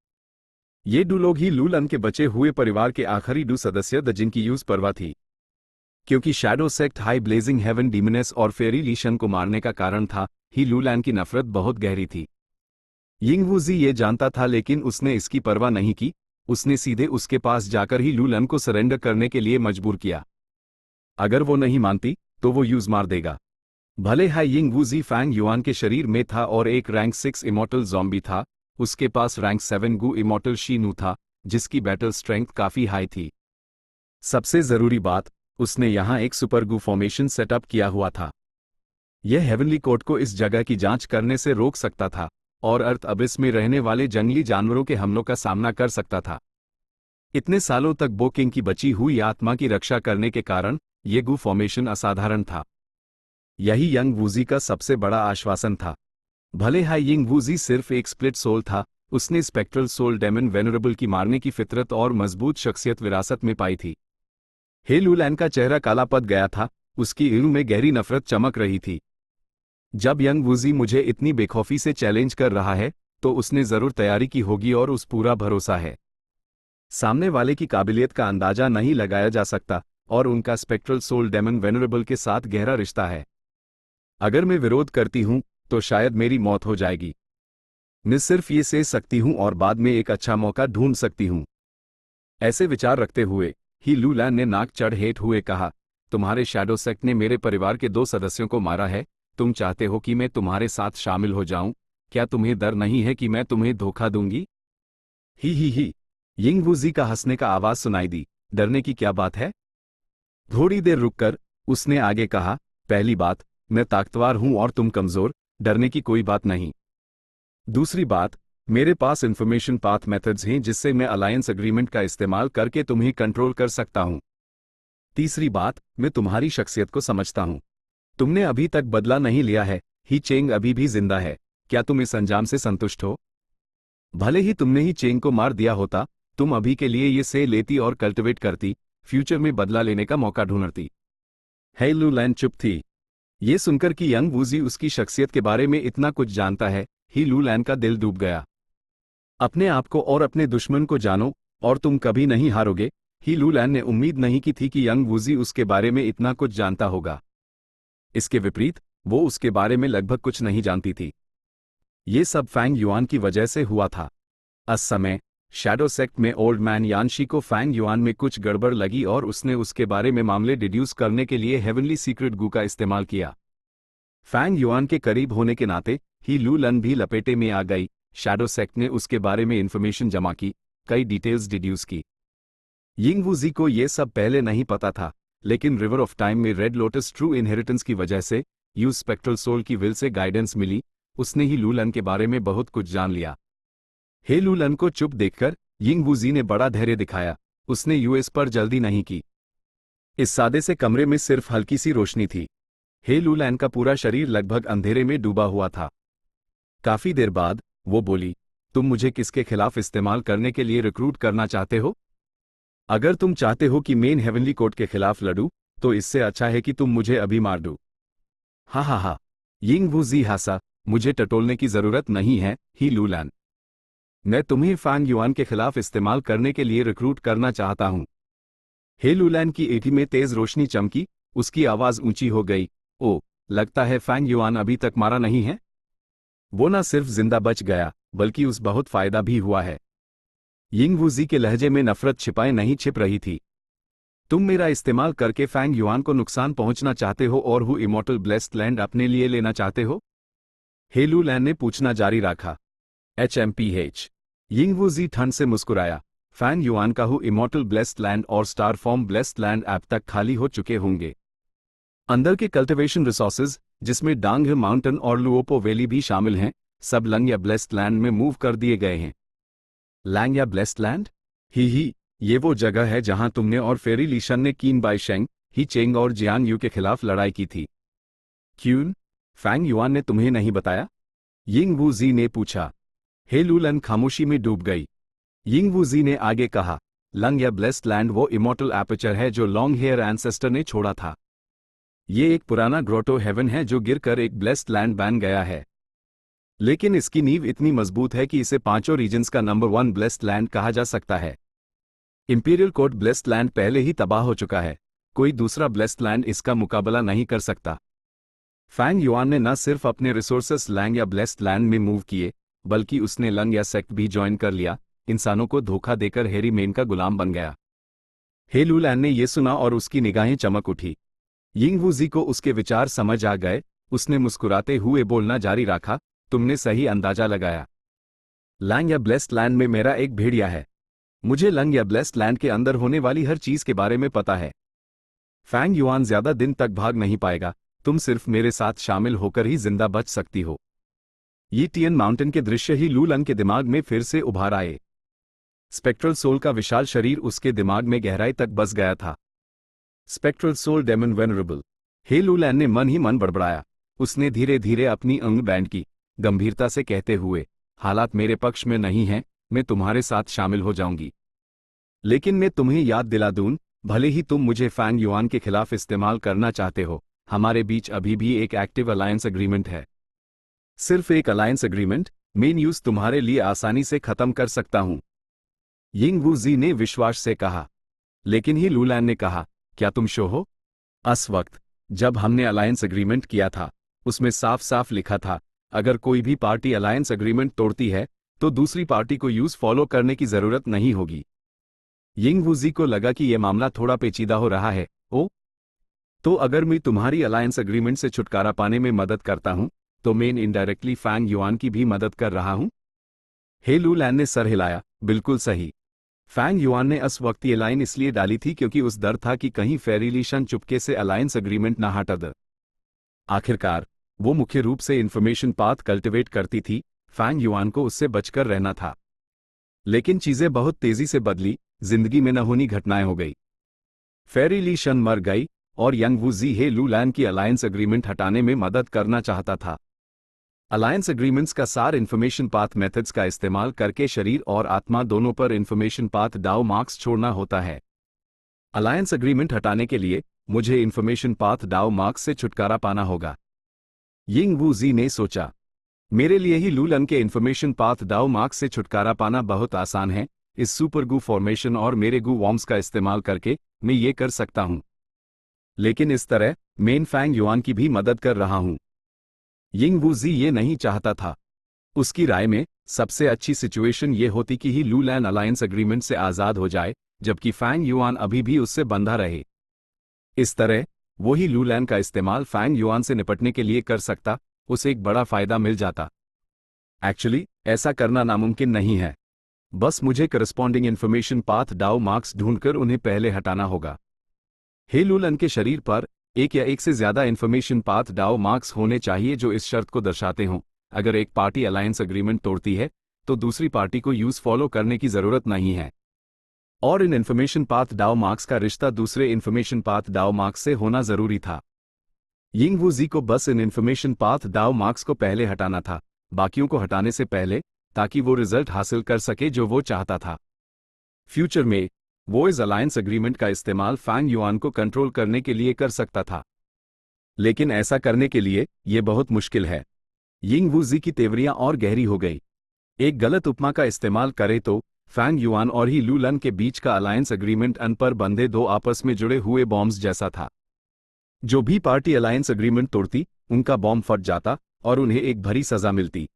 ये दो लोग ही लूलन के बचे हुए परिवार के आखिरी दो सदस्य द जिनकी यूज परवाह थी। क्योंकि shadow sect high blazing heaven demoness और फेरी लीशन को मारने का कारण था, ही लूलैन की नफरत बहुत गहरी थी। यिंग वूजी ये जानता था, लेकिन उसने इसकी परवाह नहीं की। उसने सीधे उसके पास जाकर ही लूलन को सरेंडर करने के लिए मजबूर किया। अगर वो नहीं मानती तो वो यूज मार देगा। भले ही यिंग वूजी फैंग युआन के शरीर में था और एक रैंक 6 इमॉर्टल ज़ॉम्बी था, उसके पास रैंक 7 गू इमॉर्टल शी-नू था, जिसकी बैटल स्ट्रेंथ काफी हाई थी। सबसे जरूरी बात, उसने यहां एक सुपर गू फॉर्मेशन सेटअप किया हुआ था। यह हेवनली कोर्ट को इस जगह की जांच करने से रोक सकता था और अर्थ अबिस में रहने वाले जंगली जानवरों के हमलों का सामना कर सकता था। इतने सालों तक बो किंग की बची हुई आत्मा की रक्षा करने के कारण यह गू फॉर्मेशन असाधारण था। यही यंग वूजी का सबसे बड़ा आश्वासन था। भले ही यंग वूजी सिर्फ एक स्प्लिट सोल था, उसने स्पेक्ट्रल सोल डेमन वेनरेबल की मारने की फितरत और मजबूत शख्सियत विरासत में पाई थी। हे लूलैन का चेहरा काला पड़ गया था, उसकी इल्म में गहरी नफरत चमक रही थी। जब यंग वूजी मुझे इतनी बेखौफी से चैलेंज कर रहा है, तो उसने जरूर तैयारी की होगी और उस पूरा भरोसा है। सामने वाले की काबिलियत का अंदाजा नहीं लगाया जा सकता और उनका स्पेक्ट्रल सोल डेमन वेनरेबल के साथ गहरा रिश्ता है। अगर मैं विरोध करती हूं तो शायद मेरी मौत हो जाएगी। मैं सिर्फ ये से सकती हूं और बाद में एक अच्छा मौका ढूंढ सकती हूं। ऐसे विचार रखते हुए ही लूलैन ने नाक चढ़ हेठ हुए कहा, तुम्हारे शैडो सेक्ट ने मेरे परिवार के 2 सदस्यों को मारा है। तुम चाहते हो कि मैं तुम्हारे साथ शामिल हो जाऊं? क्या तुम्हें डर नहीं है कि मैं तुम्हें धोखा दूंगी? ही यिंग वूजी का हंसने का आवाज सुनाई दी। डरने की क्या बात है? थोड़ी देर रुककर उसने आगे कहा, पहली बात, मैं ताकतवर हूं और तुम कमजोर, डरने की कोई बात नहीं। दूसरी बात, मेरे पास इंफॉर्मेशन पाथ मेथड्स हैं जिससे मैं अलायंस एग्रीमेंट का इस्तेमाल करके तुम्हें कंट्रोल कर सकता हूं। तीसरी बात, मैं तुम्हारी शख्सियत को समझता हूं। तुमने अभी तक बदला नहीं लिया है, ही चेंग अभी भी जिंदा है। क्या तुम इस अंजाम से संतुष्ट हो? भले ही तुमने ही चेंग को मार दिया होता, तुम अभी के लिए ये से लेती और कल्टिवेट करती, फ्यूचर में बदला लेने का मौका ढूंढती। हे लूलैन चुप थी। ये सुनकर कि यंग वूजी उसकी शख्सियत के बारे में इतना कुछ जानता है, ही लूलैन का दिल डूब गया। अपने आप को और अपने दुश्मन को जानो और तुम कभी नहीं हारोगे। ही लूलैन ने उम्मीद नहीं की थी कि यंग वूजी उसके बारे में इतना कुछ जानता होगा। इसके विपरीत वो उसके बारे में लगभग कुछ नहीं जानती थी। ये सब फैंग युआन की वजह से हुआ था। उस समय शैडो सेक्ट में ओल्ड मैन यानशी को फैंग युआन में कुछ गड़बड़ लगी और उसने उसके बारे में मामले डिड्यूस करने के लिए हेवनली सीक्रेट गू का इस्तेमाल किया। फैंग युआन के करीब होने के नाते ही लूलन भी लपेटे में आ गई। शैडो सेक्ट ने उसके बारे में इंफॉर्मेशन जमा की, कई डिटेल्स डिड्यूस की। यिंग वूजी को ये सब पहले नहीं पता था, लेकिन रिवर ऑफ टाइम में रेड लोटस ट्रू इनहेरिटेंस की वजह से यूज स्पेक्ट्रल सोल की विल से गाइडेंस मिली। उसने ही लूलन के बारे में बहुत कुछ जान लिया। हे लूलन को चुप देखकर यिंग वूजी ने बड़ा धैर्य दिखाया। उसने यूएस पर जल्दी नहीं की। इस सादे से कमरे में सिर्फ हल्की सी रोशनी थी। हे लूलन का पूरा शरीर लगभग अंधेरे में डूबा हुआ था। काफी देर बाद वो बोली, तुम मुझे किसके खिलाफ इस्तेमाल करने के लिए रिक्रूट करना चाहते हो? अगर तुम चाहते हो कि मेन हेवनली कोर्ट के खिलाफ लड़ूं, तो इससे अच्छा है कि तुम मुझे अभी मार दो। हा, यिंग वूजी हंसा, मुझे टटोलने की जरूरत नहीं है, ही लूलैन। मैं तुम्हें फैंग युआन के खिलाफ इस्तेमाल करने के लिए रिक्रूट करना चाहता हूं। हे लूलैन की एठी में तेज रोशनी चमकी, उसकी आवाज ऊंची हो गई। ओ, लगता है फैंग युआन अभी तक मारा नहीं है। वो न सिर्फ जिंदा बच गया, बल्कि उस बहुत फायदा भी हुआ है। यिंग वूजी के लहजे में नफरत छिपाए नहीं छिप रही थी। तुम मेरा इस्तेमाल करके फैंग युआन को नुकसान पहुंचना चाहते हो और हु इमॉर्टल ब्लेस्ड लैंड अपने लिए लेना चाहते हो? हे लूलैन ने पूछना जारी रखा। HMPH। यिंग वूजी ठंड से मुस्कुराया। फैंग युआन का हु इमॉर्टल ब्लेस्ड लैंड और स्टार फॉर्म ब्लेस्ड लैंड अब तक खाली हो चुके होंगे। अंदर के कल्टिवेशन रिसोर्सेज, जिसमें डांग माउंटेन और लुओपो वैली भी शामिल हैं, सब लंग या ब्लेस्ड लैंड में मूव कर दिए गए हैं। लैंग या ब्लेस्ड लैंड? ही, ये वो जगह है जहां तुमने और फेरी लीशन ने कीन बाइशेंग, ही चेंग और जियान यू के खिलाफ लड़ाई की थी। क्यों? फैंग युआन ने तुम्हें नहीं बताया? यिंग वूजी ने पूछा। हे लूलन खामोशी में डूब गई। यिंग वूजी ने आगे कहा, लंग या ब्लेस्ड लैंड वो इमॉर्टल एपर्चर है जो लॉन्ग हेयर एंसेस्टर ने छोड़ा था। ये एक पुराना ग्रोटो हेवन है जो गिरकर एक ब्लेस्ड लैंड बन गया है। लेकिन इसकी नींव इतनी मजबूत है कि इसे 5 रीजन्स का नंबर 1 ब्लेस्ड लैंड कहा जा सकता है। इंपीरियल कोर्ट ब्लेस्ड लैंड पहले ही तबाह हो चुका है, कोई दूसरा ब्लेस्ड लैंड इसका मुकाबला नहीं कर सकता। फैंग युआन ने न सिर्फ अपने रिसोर्सेस लैंग या ब्लेस्ड लैंड में मूव किए, बल्कि उसने लंग या सेक्ट भी ज्वाइन कर लिया, इंसानों को धोखा देकर हैरी मेन का गुलाम बन गया। हे लूलैन ने यह सुना और उसकी निगाहें चमक उठी। यिंग वूजी को उसके विचार समझ आ गए, उसने मुस्कुराते हुए बोलना जारी रखा, तुमने सही अंदाजा लगाया। लैंग या ब्लेस्ड लैंड में मेरा एक भेड़िया है। मुझे लंग या ब्लेस्ड लैंड के अंदर होने वाली हर चीज के बारे में पता है। फैंग युआन ज्यादा दिन तक भाग नहीं पाएगा, तुम सिर्फ मेरे साथ शामिल होकर ही जिंदा बच सकती हो। ये टियन माउंटेन के दृश्य ही लूलन के दिमाग में फिर से उभार आए। स्पेक्ट्रल सोल का विशाल शरीर उसके दिमाग में गहराई तक बस गया था। Spectral soul demon venerable. Hei Loulan ने मन ही मन बड़बड़ाया। उसने धीरे धीरे अपनी अंग बैंड की, गंभीरता से कहते हुए, हालात मेरे पक्ष में नहीं हैं, मैं तुम्हारे साथ शामिल हो जाऊंगी। लेकिन मैं तुम्हें याद दिला दूं, भले ही तुम मुझे फैंग युआन के खिलाफ इस्तेमाल करना चाहते हो, हमारे बीच अभी भी एक एक्टिव अलायंस एग्रीमेंट है। सिर्फ एक अलायंस एग्रीमेंट, मैं न्यूज तुम्हारे लिए आसानी से खत्म कर सकता हूं। यिंग वूजी ने विश्वास से कहा। लेकिन ही लूलैन ने कहा, क्या तुम श्योर हो? उस वक्त जब हमने अलायंस एग्रीमेंट किया था, उसमें साफ साफ लिखा था, अगर कोई भी पार्टी अलायंस एग्रीमेंट तोड़ती है तो दूसरी पार्टी को यूज फॉलो करने की जरूरत नहीं होगी। यिंग वूजी को लगा कि यह मामला थोड़ा पेचीदा हो रहा है। ओ, तो अगर मैं तुम्हारी अलायंस एग्रीमेंट से छुटकारा पाने में मदद करता हूं, तो मैं इनडायरेक्टली फैंग युआन की भी मदद कर रहा हूं? हे लूलैन ने सर हिलाया, बिल्कुल सही। फैंग युआन ने उस वक्त ये लाइन इसलिए डाली थी क्योंकि उस डर था कि कहीं फेरी लीशन चुपके से अलायंस एग्रीमेंट ना हटा दे। आखिरकार वो मुख्य रूप से इंफॉर्मेशन पाथ कल्टिवेट करती थी, फैंग युआन को उससे बचकर रहना था। लेकिन चीजें बहुत तेजी से बदली, जिंदगी में नहोनी घटनाएं हो गई। फेरी लीशन मर गई और यंग वूजी हे लूलैन की अलायंस एग्रीमेंट हटाने में मदद करना चाहता था। अलायंस एग्रीमेंट्स का सार इन्फॉर्मेशन पाथ मेथड्स का इस्तेमाल करके शरीर और आत्मा दोनों पर इन्फॉर्मेशन पाथ डाउ मार्क्स छोड़ना होता है। अलायंस एग्रीमेंट हटाने के लिए मुझे इन्फॉर्मेशन पाथ डाउ मार्क्स से छुटकारा पाना होगा। यिंग वूजी ने सोचा, मेरे लिए ही लूलन के इन्फॉर्मेशन पाथ डाउ मार्क्स से छुटकारा पाना बहुत आसान है। इस सुपर गू फॉर्मेशन और मेरे गू वॉर्म्स का इस्तेमाल करके मैं ये कर सकता हूं। लेकिन इस तरह मैं फैंग युआन की भी मदद कर रहा हूं। यिंग वूजी ये नहीं चाहता था। उसकी राय में सबसे अच्छी सिचुएशन ये होती कि ही लूलैन अलायंस एग्रीमेंट से आजाद हो जाए, जबकि फैंग युआन अभी भी उससे बंधा रहे। इस तरह वो ही लूलैन का इस्तेमाल फैंग युआन से निपटने के लिए कर सकता, उसे एक बड़ा फायदा मिल जाता। एक्चुअली ऐसा करना नामुमकिन नहीं है, बस मुझे करस्पॉन्डिंग इन्फॉर्मेशन पाथ डाउ मार्क्स ढूंढकर उन्हें पहले हटाना होगा। हे लूलन के शरीर पर एक या एक से ज्यादा इन्फॉर्मेशन पाथ डाउ मार्क्स होने चाहिए जो इस शर्त को दर्शाते हों, अगर एक पार्टी अलायंस एग्रीमेंट तोड़ती है तो दूसरी पार्टी को यूज फॉलो करने की जरूरत नहीं है। और इन इन्फॉर्मेशन पाथ डाउ मार्क्स का रिश्ता दूसरे इन्फॉर्मेशन पाथ डाउ मार्क्स से होना जरूरी था। यिंग वूजी को बस इन इन्फॉर्मेशन पाथ डाउ मार्क्स को पहले हटाना था, बाकियों को हटाने से पहले, ताकि वो रिजल्ट हासिल कर सके जो वो चाहता था। फ्यूचर में वो इस अलायंस एग्रीमेंट का इस्तेमाल फैंग युआन को कंट्रोल करने के लिए कर सकता था। लेकिन ऐसा करने के लिए ये बहुत मुश्किल है। यिंग वूजी की तेवरियां और गहरी हो गई। एक गलत उपमा का इस्तेमाल करे तो फैंग युआन और ही लू लन के बीच का अलायंस एग्रीमेंट अन पर बंधे दो आपस में जुड़े हुए बॉम्ब्स जैसा था। जो भी पार्टी अलायंस एग्रीमेंट तोड़ती उनका बॉम्ब फट जाता और उन्हें एक भरी सजा मिलती।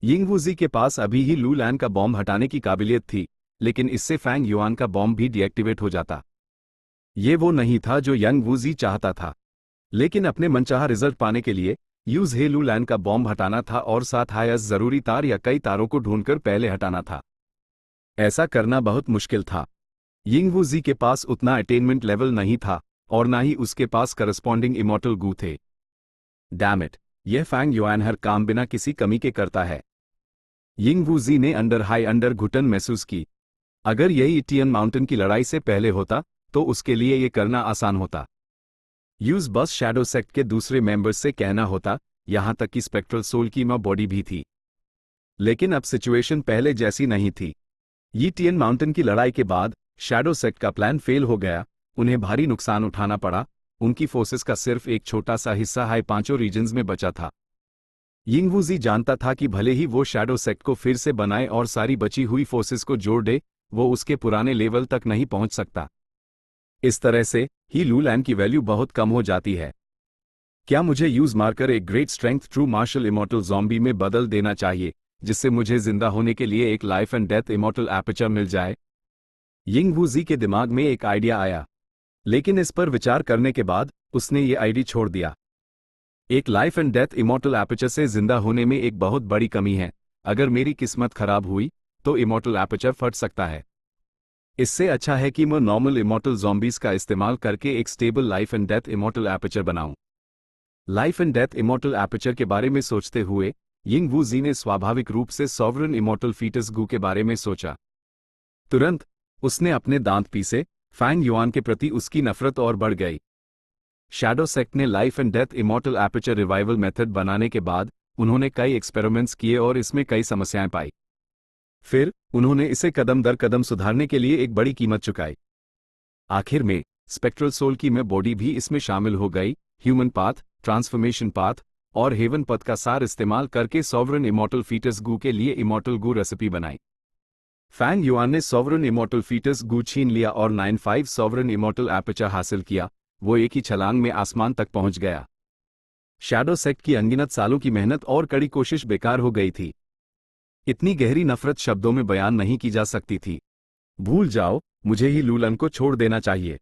यिंग वूजी के पास अभी ही लू लैन का बॉम्ब हटाने की काबिलियत थी, लेकिन इससे फैंग युआन का बॉम्ब भी डीएक्टिवेट हो जाता। ये वो नहीं था जो यंग वूजी चाहता था, लेकिन अपने मनचाहा रिजल्ट पाने के लिए यूज हे लू लैन का बॉम्ब हटाना था और साथ हायस जरूरी तार या कई तारों को ढूंढकर पहले हटाना था। ऐसा करना बहुत मुश्किल था। यिंग वूजी के पास उतना अटेनमेंट लेवल नहीं था और ना ही उसके पास करस्पॉन्डिंग इमॉर्टल गू थे। डैम इट, यह फैंग युआन हर काम बिना किसी कमी के करता है। यिंग वूजी ने अंडर घुटन महसूस की। अगर यही टियन माउंटेन की लड़ाई से पहले होता तो उसके लिए यह करना आसान होता। यूज बस शैडो सेक्ट के दूसरे मेंबर्स से कहना होता, यहां तक कि स्पेक्ट्रल सोल की मां बॉडी भी थी। लेकिन अब सिचुएशन पहले जैसी नहीं थी। यी टियन माउंटेन की लड़ाई के बाद शैडो सेक्ट का प्लान फेल हो गया, उन्हें भारी नुकसान उठाना पड़ा। उनकी फोर्सेस का सिर्फ एक छोटा सा हिस्सा हाई पांचों रीजन्स में बचा था। यिंग वूजी जानता था कि भले ही वो शैडो सेक्ट को फिर से बनाए और सारी बची हुई फोर्सेस को जोड़ दे, वो उसके पुराने लेवल तक नहीं पहुंच सकता। इस तरह से ही लू लैन की वैल्यू बहुत कम हो जाती है। क्या मुझे यूज मारकर एक great strength true martial immortal zombie में बदल देना चाहिए, जिससे मुझे जिंदा होने के लिए एक life and death immortal aperture मिल जाए? यिंग वूजी के दिमाग में एक आइडिया आया, लेकिन इस पर विचार करने के बाद उसने ये आइडिया छोड़ दिया। एक life and death immortal aperture से जिंदा होने में एक बहुत बड़ी कमी है। अगर मेरी किस्मत खराब हुई तो इमॉर्टल एपर्चर फट सकता है। इससे अच्छा है कि मैं नॉर्मल इमॉर्टल ज़ॉम्बीज का इस्तेमाल करके एक stable life and death immortal aperture बनाऊं। Life and death immortal aperture के बारे में सोचते हुए यिंग वूजी ने स्वाभाविक रूप से सॉवरन इमॉर्टल फीटस गू के बारे में सोचा। तुरंत उसने अपने दांत पीसे। फैंग युआन के प्रति उसकी नफरत और बढ़ गई। शैडो सेक्ट ने life and death immortal aperture revival method बनाने के बाद उन्होंने कई एक्सपेरिमेंट्स किए और इसमें कई समस्याएं पाई। फिर उन्होंने इसे कदम दर कदम सुधारने के लिए एक बड़ी कीमत चुकाई। आखिर में स्पेक्ट्रल सोल की मैं बॉडी भी इसमें शामिल हो गई। ह्यूमन पाथ, ट्रांसफॉर्मेशन पाथ और हेवन पथ का सार इस्तेमाल करके सॉवरन इमॉर्टल फीटस गू के लिए इमॉर्टल गू रेसिपी बनाई। फैंग युआन ने सॉवरन इमॉर्टल फीटस गू छीन लिया और 95 सॉवरन इमॉर्टल एपर्चर हासिल किया। वो एक ही छलांग में आसमान तक पहुंच गया। शैडो सेक्ट की अनगिनत सालों की मेहनत और कड़ी कोशिश बेकार हो गई थी। इतनी गहरी नफरत शब्दों में बयान नहीं की जा सकती थी। भूल जाओ, मुझे ही लू लैन को छोड़ देना चाहिए।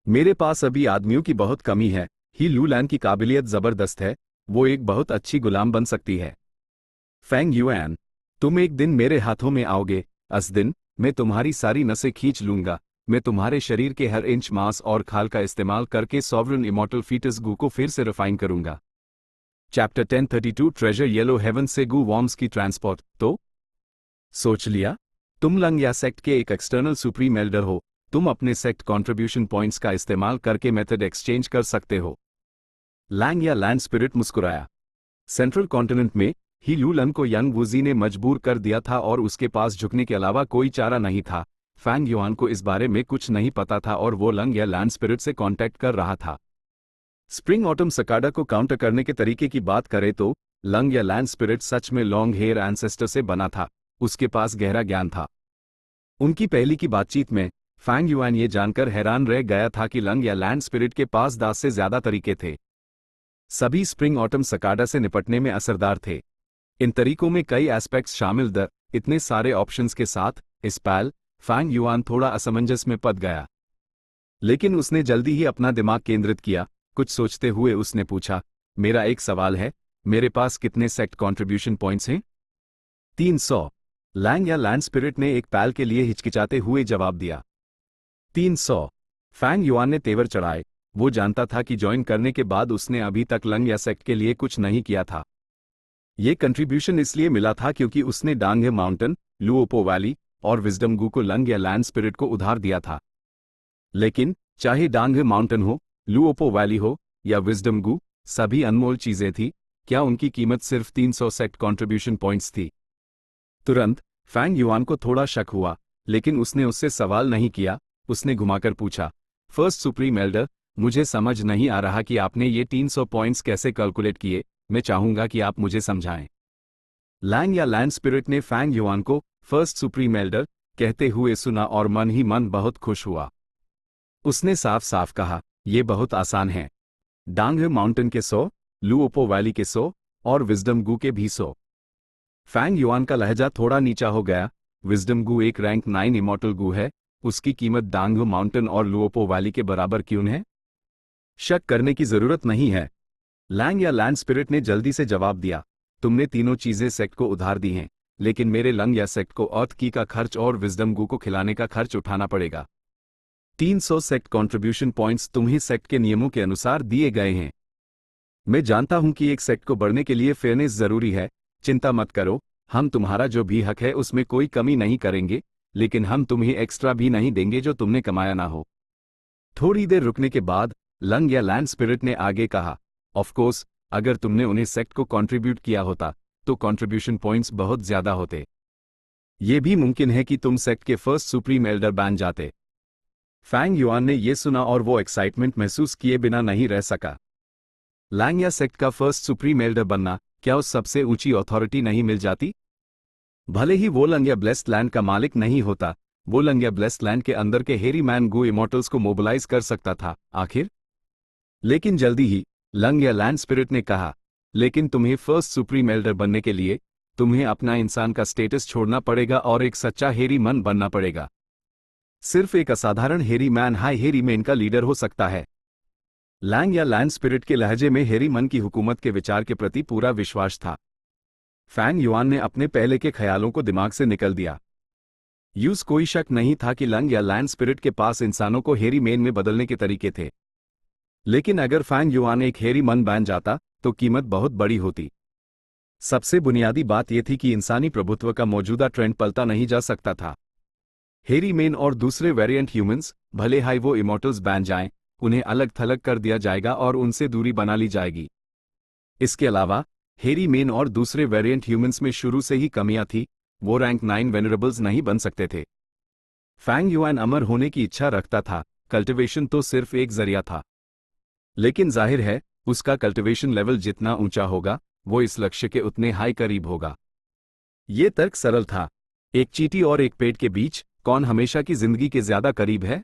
मेरे पास अभी आदमियों की बहुत कमी है। ही लू लैन की काबिलियत जबरदस्त है, वो एक बहुत अच्छी गुलाम बन सकती है। फैंग युआन, तुम एक दिन मेरे हाथों में आओगे। उस दिन मैं तुम्हारी सारी नसें खींच लूंगा। मैं तुम्हारे शरीर के हर इंच मांस और खाल का इस्तेमाल करके सॉवरन इमॉर्टल फीटस गू को फिर से रिफाइन करूंगा। चैप्टर 1032 ट्रेजर येलो हेवन से गू वॉर्म्स की ट्रांसपोर्ट। तो सोच लिया, तुम लंग या सेक्ट के एक एक्सटर्नल सुप्रीम एल्डर हो। तुम अपने सेक्ट कंट्रीब्यूशन पॉइंट्स का इस्तेमाल करके मेथड एक्सचेंज कर सकते हो। लैंग या लैंड स्पिरिट मुस्कुराया। सेंट्रल कॉन्टिनेंट में ही लू लन को यंग वूजी ने मजबूर कर दिया था और उसके पास झुकने के अलावा कोई चारा नहीं था। फैंग युआन को इस बारे में कुछ नहीं पता था और वो लंग या लैंड स्पिरिट से कांटेक्ट कर रहा था। स्प्रिंग ऑटम सकाडा को काउंटर करने के तरीके की बात करें तो लंग या लैंड स्पिरिट सच में लॉन्ग हेयर एंसेस्टर से बना था। उसके पास गहरा ज्ञान था। उनकी पहली की बातचीत में फैंग युआन ये जानकर हैरान रह गया था कि लंग या लैंड स्पिरिट के पास 10 से ज्यादा तरीके थे। सभी स्प्रिंग ऑटम सकाडा से निपटने में असरदार थे। इन तरीकों में कई एस्पेक्ट्स शामिल द इतने सारे ऑप्शंस के साथ इस पल फैंग युआन थोड़ा असमंजस में पड़ गया। लेकिन उसने जल्दी ही अपना दिमाग केंद्रित किया। कुछ सोचते हुए उसने पूछा, मेरा एक सवाल है, मेरे पास कितने सेक्ट कंट्रीब्यूशन पॉइंट्स हैं? 300। लैंग या लैंड स्पिरिट ने एक पल के लिए हिचकिचाते हुए जवाब दिया। 300। फैंग युआन ने तेवर चढ़ाए। वो जानता था कि ज्वाइन करने के बाद उसने अभी तक लंग या सेक्ट के लिए कुछ नहीं किया था। ये कंट्रीब्यूशन इसलिए मिला था क्योंकि उसने डांगे माउंटेन, लुओपो वैली और विजडम गू को लंग या लैंड स्पिरिट को उधार दिया था। लेकिन चाहे डांगे माउंटेन हो, लुओपो वैली हो या विजडम गू, सभी अनमोल चीजें थी। क्या उनकी कीमत सिर्फ 300 सेक्ट कंट्रीब्यूशन पॉइंट्स थी? तुरंत फैंग युआन को थोड़ा शक हुआ, लेकिन उसने उससे सवाल नहीं किया। उसने घुमाकर पूछा, फर्स्ट सुप्रीम एल्डर, मुझे समझ नहीं आ रहा कि आपने ये 300 पॉइंट्स कैसे कैलकुलेट किए। मैं चाहूंगा कि आप मुझे समझाएं। लैंग या लैंड स्पिरिट ने फैंग युआन को फर्स्ट सुप्रीम एल्डर कहते हुए सुना और मन ही मन बहुत खुश हुआ। उसने साफ साफ कहा, यह बहुत आसान है। डांग माउंटेन के 100, लुओपो वैली के 100 और विजडम गू के भी 100। फैंग युआन का लहजा थोड़ा नीचा हो गया। विजडम गू एक रैंक 9 इमॉर्टल गू है, उसकी कीमत डांग माउंटेन और लुओपो वैली के बराबर क्यों है? शक करने की जरूरत नहीं है। लैंग या लैंड स्पिरिट ने जल्दी से जवाब दिया, तुमने तीनों चीजें सेक्ट को उधार दी हैं, लेकिन मेरे लंग या सेक्ट को अर्थ की का खर्च और विजडम गू को खिलाने का खर्च उठाना पड़ेगा। 300 सेक्ट कंट्रीब्यूशन पॉइंट्स तुम्हें सेक्ट के नियमों के अनुसार दिए गए हैं। मैं जानता हूं कि एक सेक्ट को बढ़ने के लिए फेयरनेस जरूरी है, चिंता मत करो, हम तुम्हारा जो भी हक है उसमें कोई कमी नहीं करेंगे, लेकिन हम तुम्हें एक्स्ट्रा भी नहीं देंगे जो तुमने कमाया ना हो। थोड़ी देर रुकने के बाद लंग या लैंड स्पिरिट ने आगे कहा, ऑफ कोर्स, अगर तुमने उन्हें सेक्ट को कंट्रीब्यूट किया होता तो कंट्रीब्यूशन पॉइंट्स बहुत ज्यादा होते। यह भी मुमकिन है कि तुम सेक्ट के फर्स्ट सुप्रीम एल्डर बन जाते। फैंग युआन ने यह सुना और वो एक्साइटमेंट महसूस किए बिना नहीं रह सका। लैंग या सेक्ट का फर्स्ट सुप्रीम एल्डर बनना, क्या उस सबसे ऊंची अथॉरिटी नहीं मिल जाती? भले ही वो लंग या ब्लेस्ड लैंड का मालिक नहीं होता, वो लंग या ब्लेस्ड लैंड के अंदर के हेरी मैन गो इमॉर्टल्स को मोबिलाइज कर सकता था आखिर। लेकिन जल्दी ही लंग या लैंड स्पिरिट ने कहा, लेकिन तुम्हें फर्स्ट सुप्रीम एल्डर बनने के लिए तुम्हें अपना इंसान का स्टेटस छोड़ना पड़ेगा और एक सच्चा हेरी मन बनना पड़ेगा। सिर्फ एक असाधारण हेरी मैन हाई हेरी मैन का लीडर हो सकता है। लैंग या लैंड स्पिरिट के लहजे में हेरी मन की हुकूमत के विचार के प्रति पूरा विश्वास था। फैंग युआन ने अपने पहले के ख्यालों को दिमाग से निकल दिया। कोई शक नहीं था कि लंग या लैंड स्पिरिट के पास इंसानों को हेरी मैन में बदलने के तरीके थे। लेकिन अगर फैंग युआन एक हेरी मन बन जाता तो कीमत बहुत बड़ी होती। सबसे बुनियादी बात यह थी कि इंसानी प्रभुत्व का मौजूदा ट्रेंड पलटा नहीं जा सकता था। हेरी मैन और दूसरे वेरिएंट ह्यूमंस, भले हाई वो इमॉर्टल्स बन जाएं, उन्हें अलग थलग कर दिया जाएगा और उनसे दूरी बना ली जाएगी। इसके अलावा हेरी मैन और दूसरे वेरिएंट ह्यूमंस में शुरू से ही कमियां थी, वो रैंक 9 वेनरेबल्स नहीं बन सकते थे। फैंग युआन अमर होने की इच्छा रखता था, कल्टिवेशन तो सिर्फ एक जरिया था। लेकिन जाहिर है, उसका कल्टिवेशन लेवल जितना ऊंचा होगा, वो इस लक्ष्य के उतने हाई करीब होगा। ये तर्क सरल था, एक चींटी और एक पेड़ के बीच कौन हमेशा की जिंदगी के ज्यादा करीब है?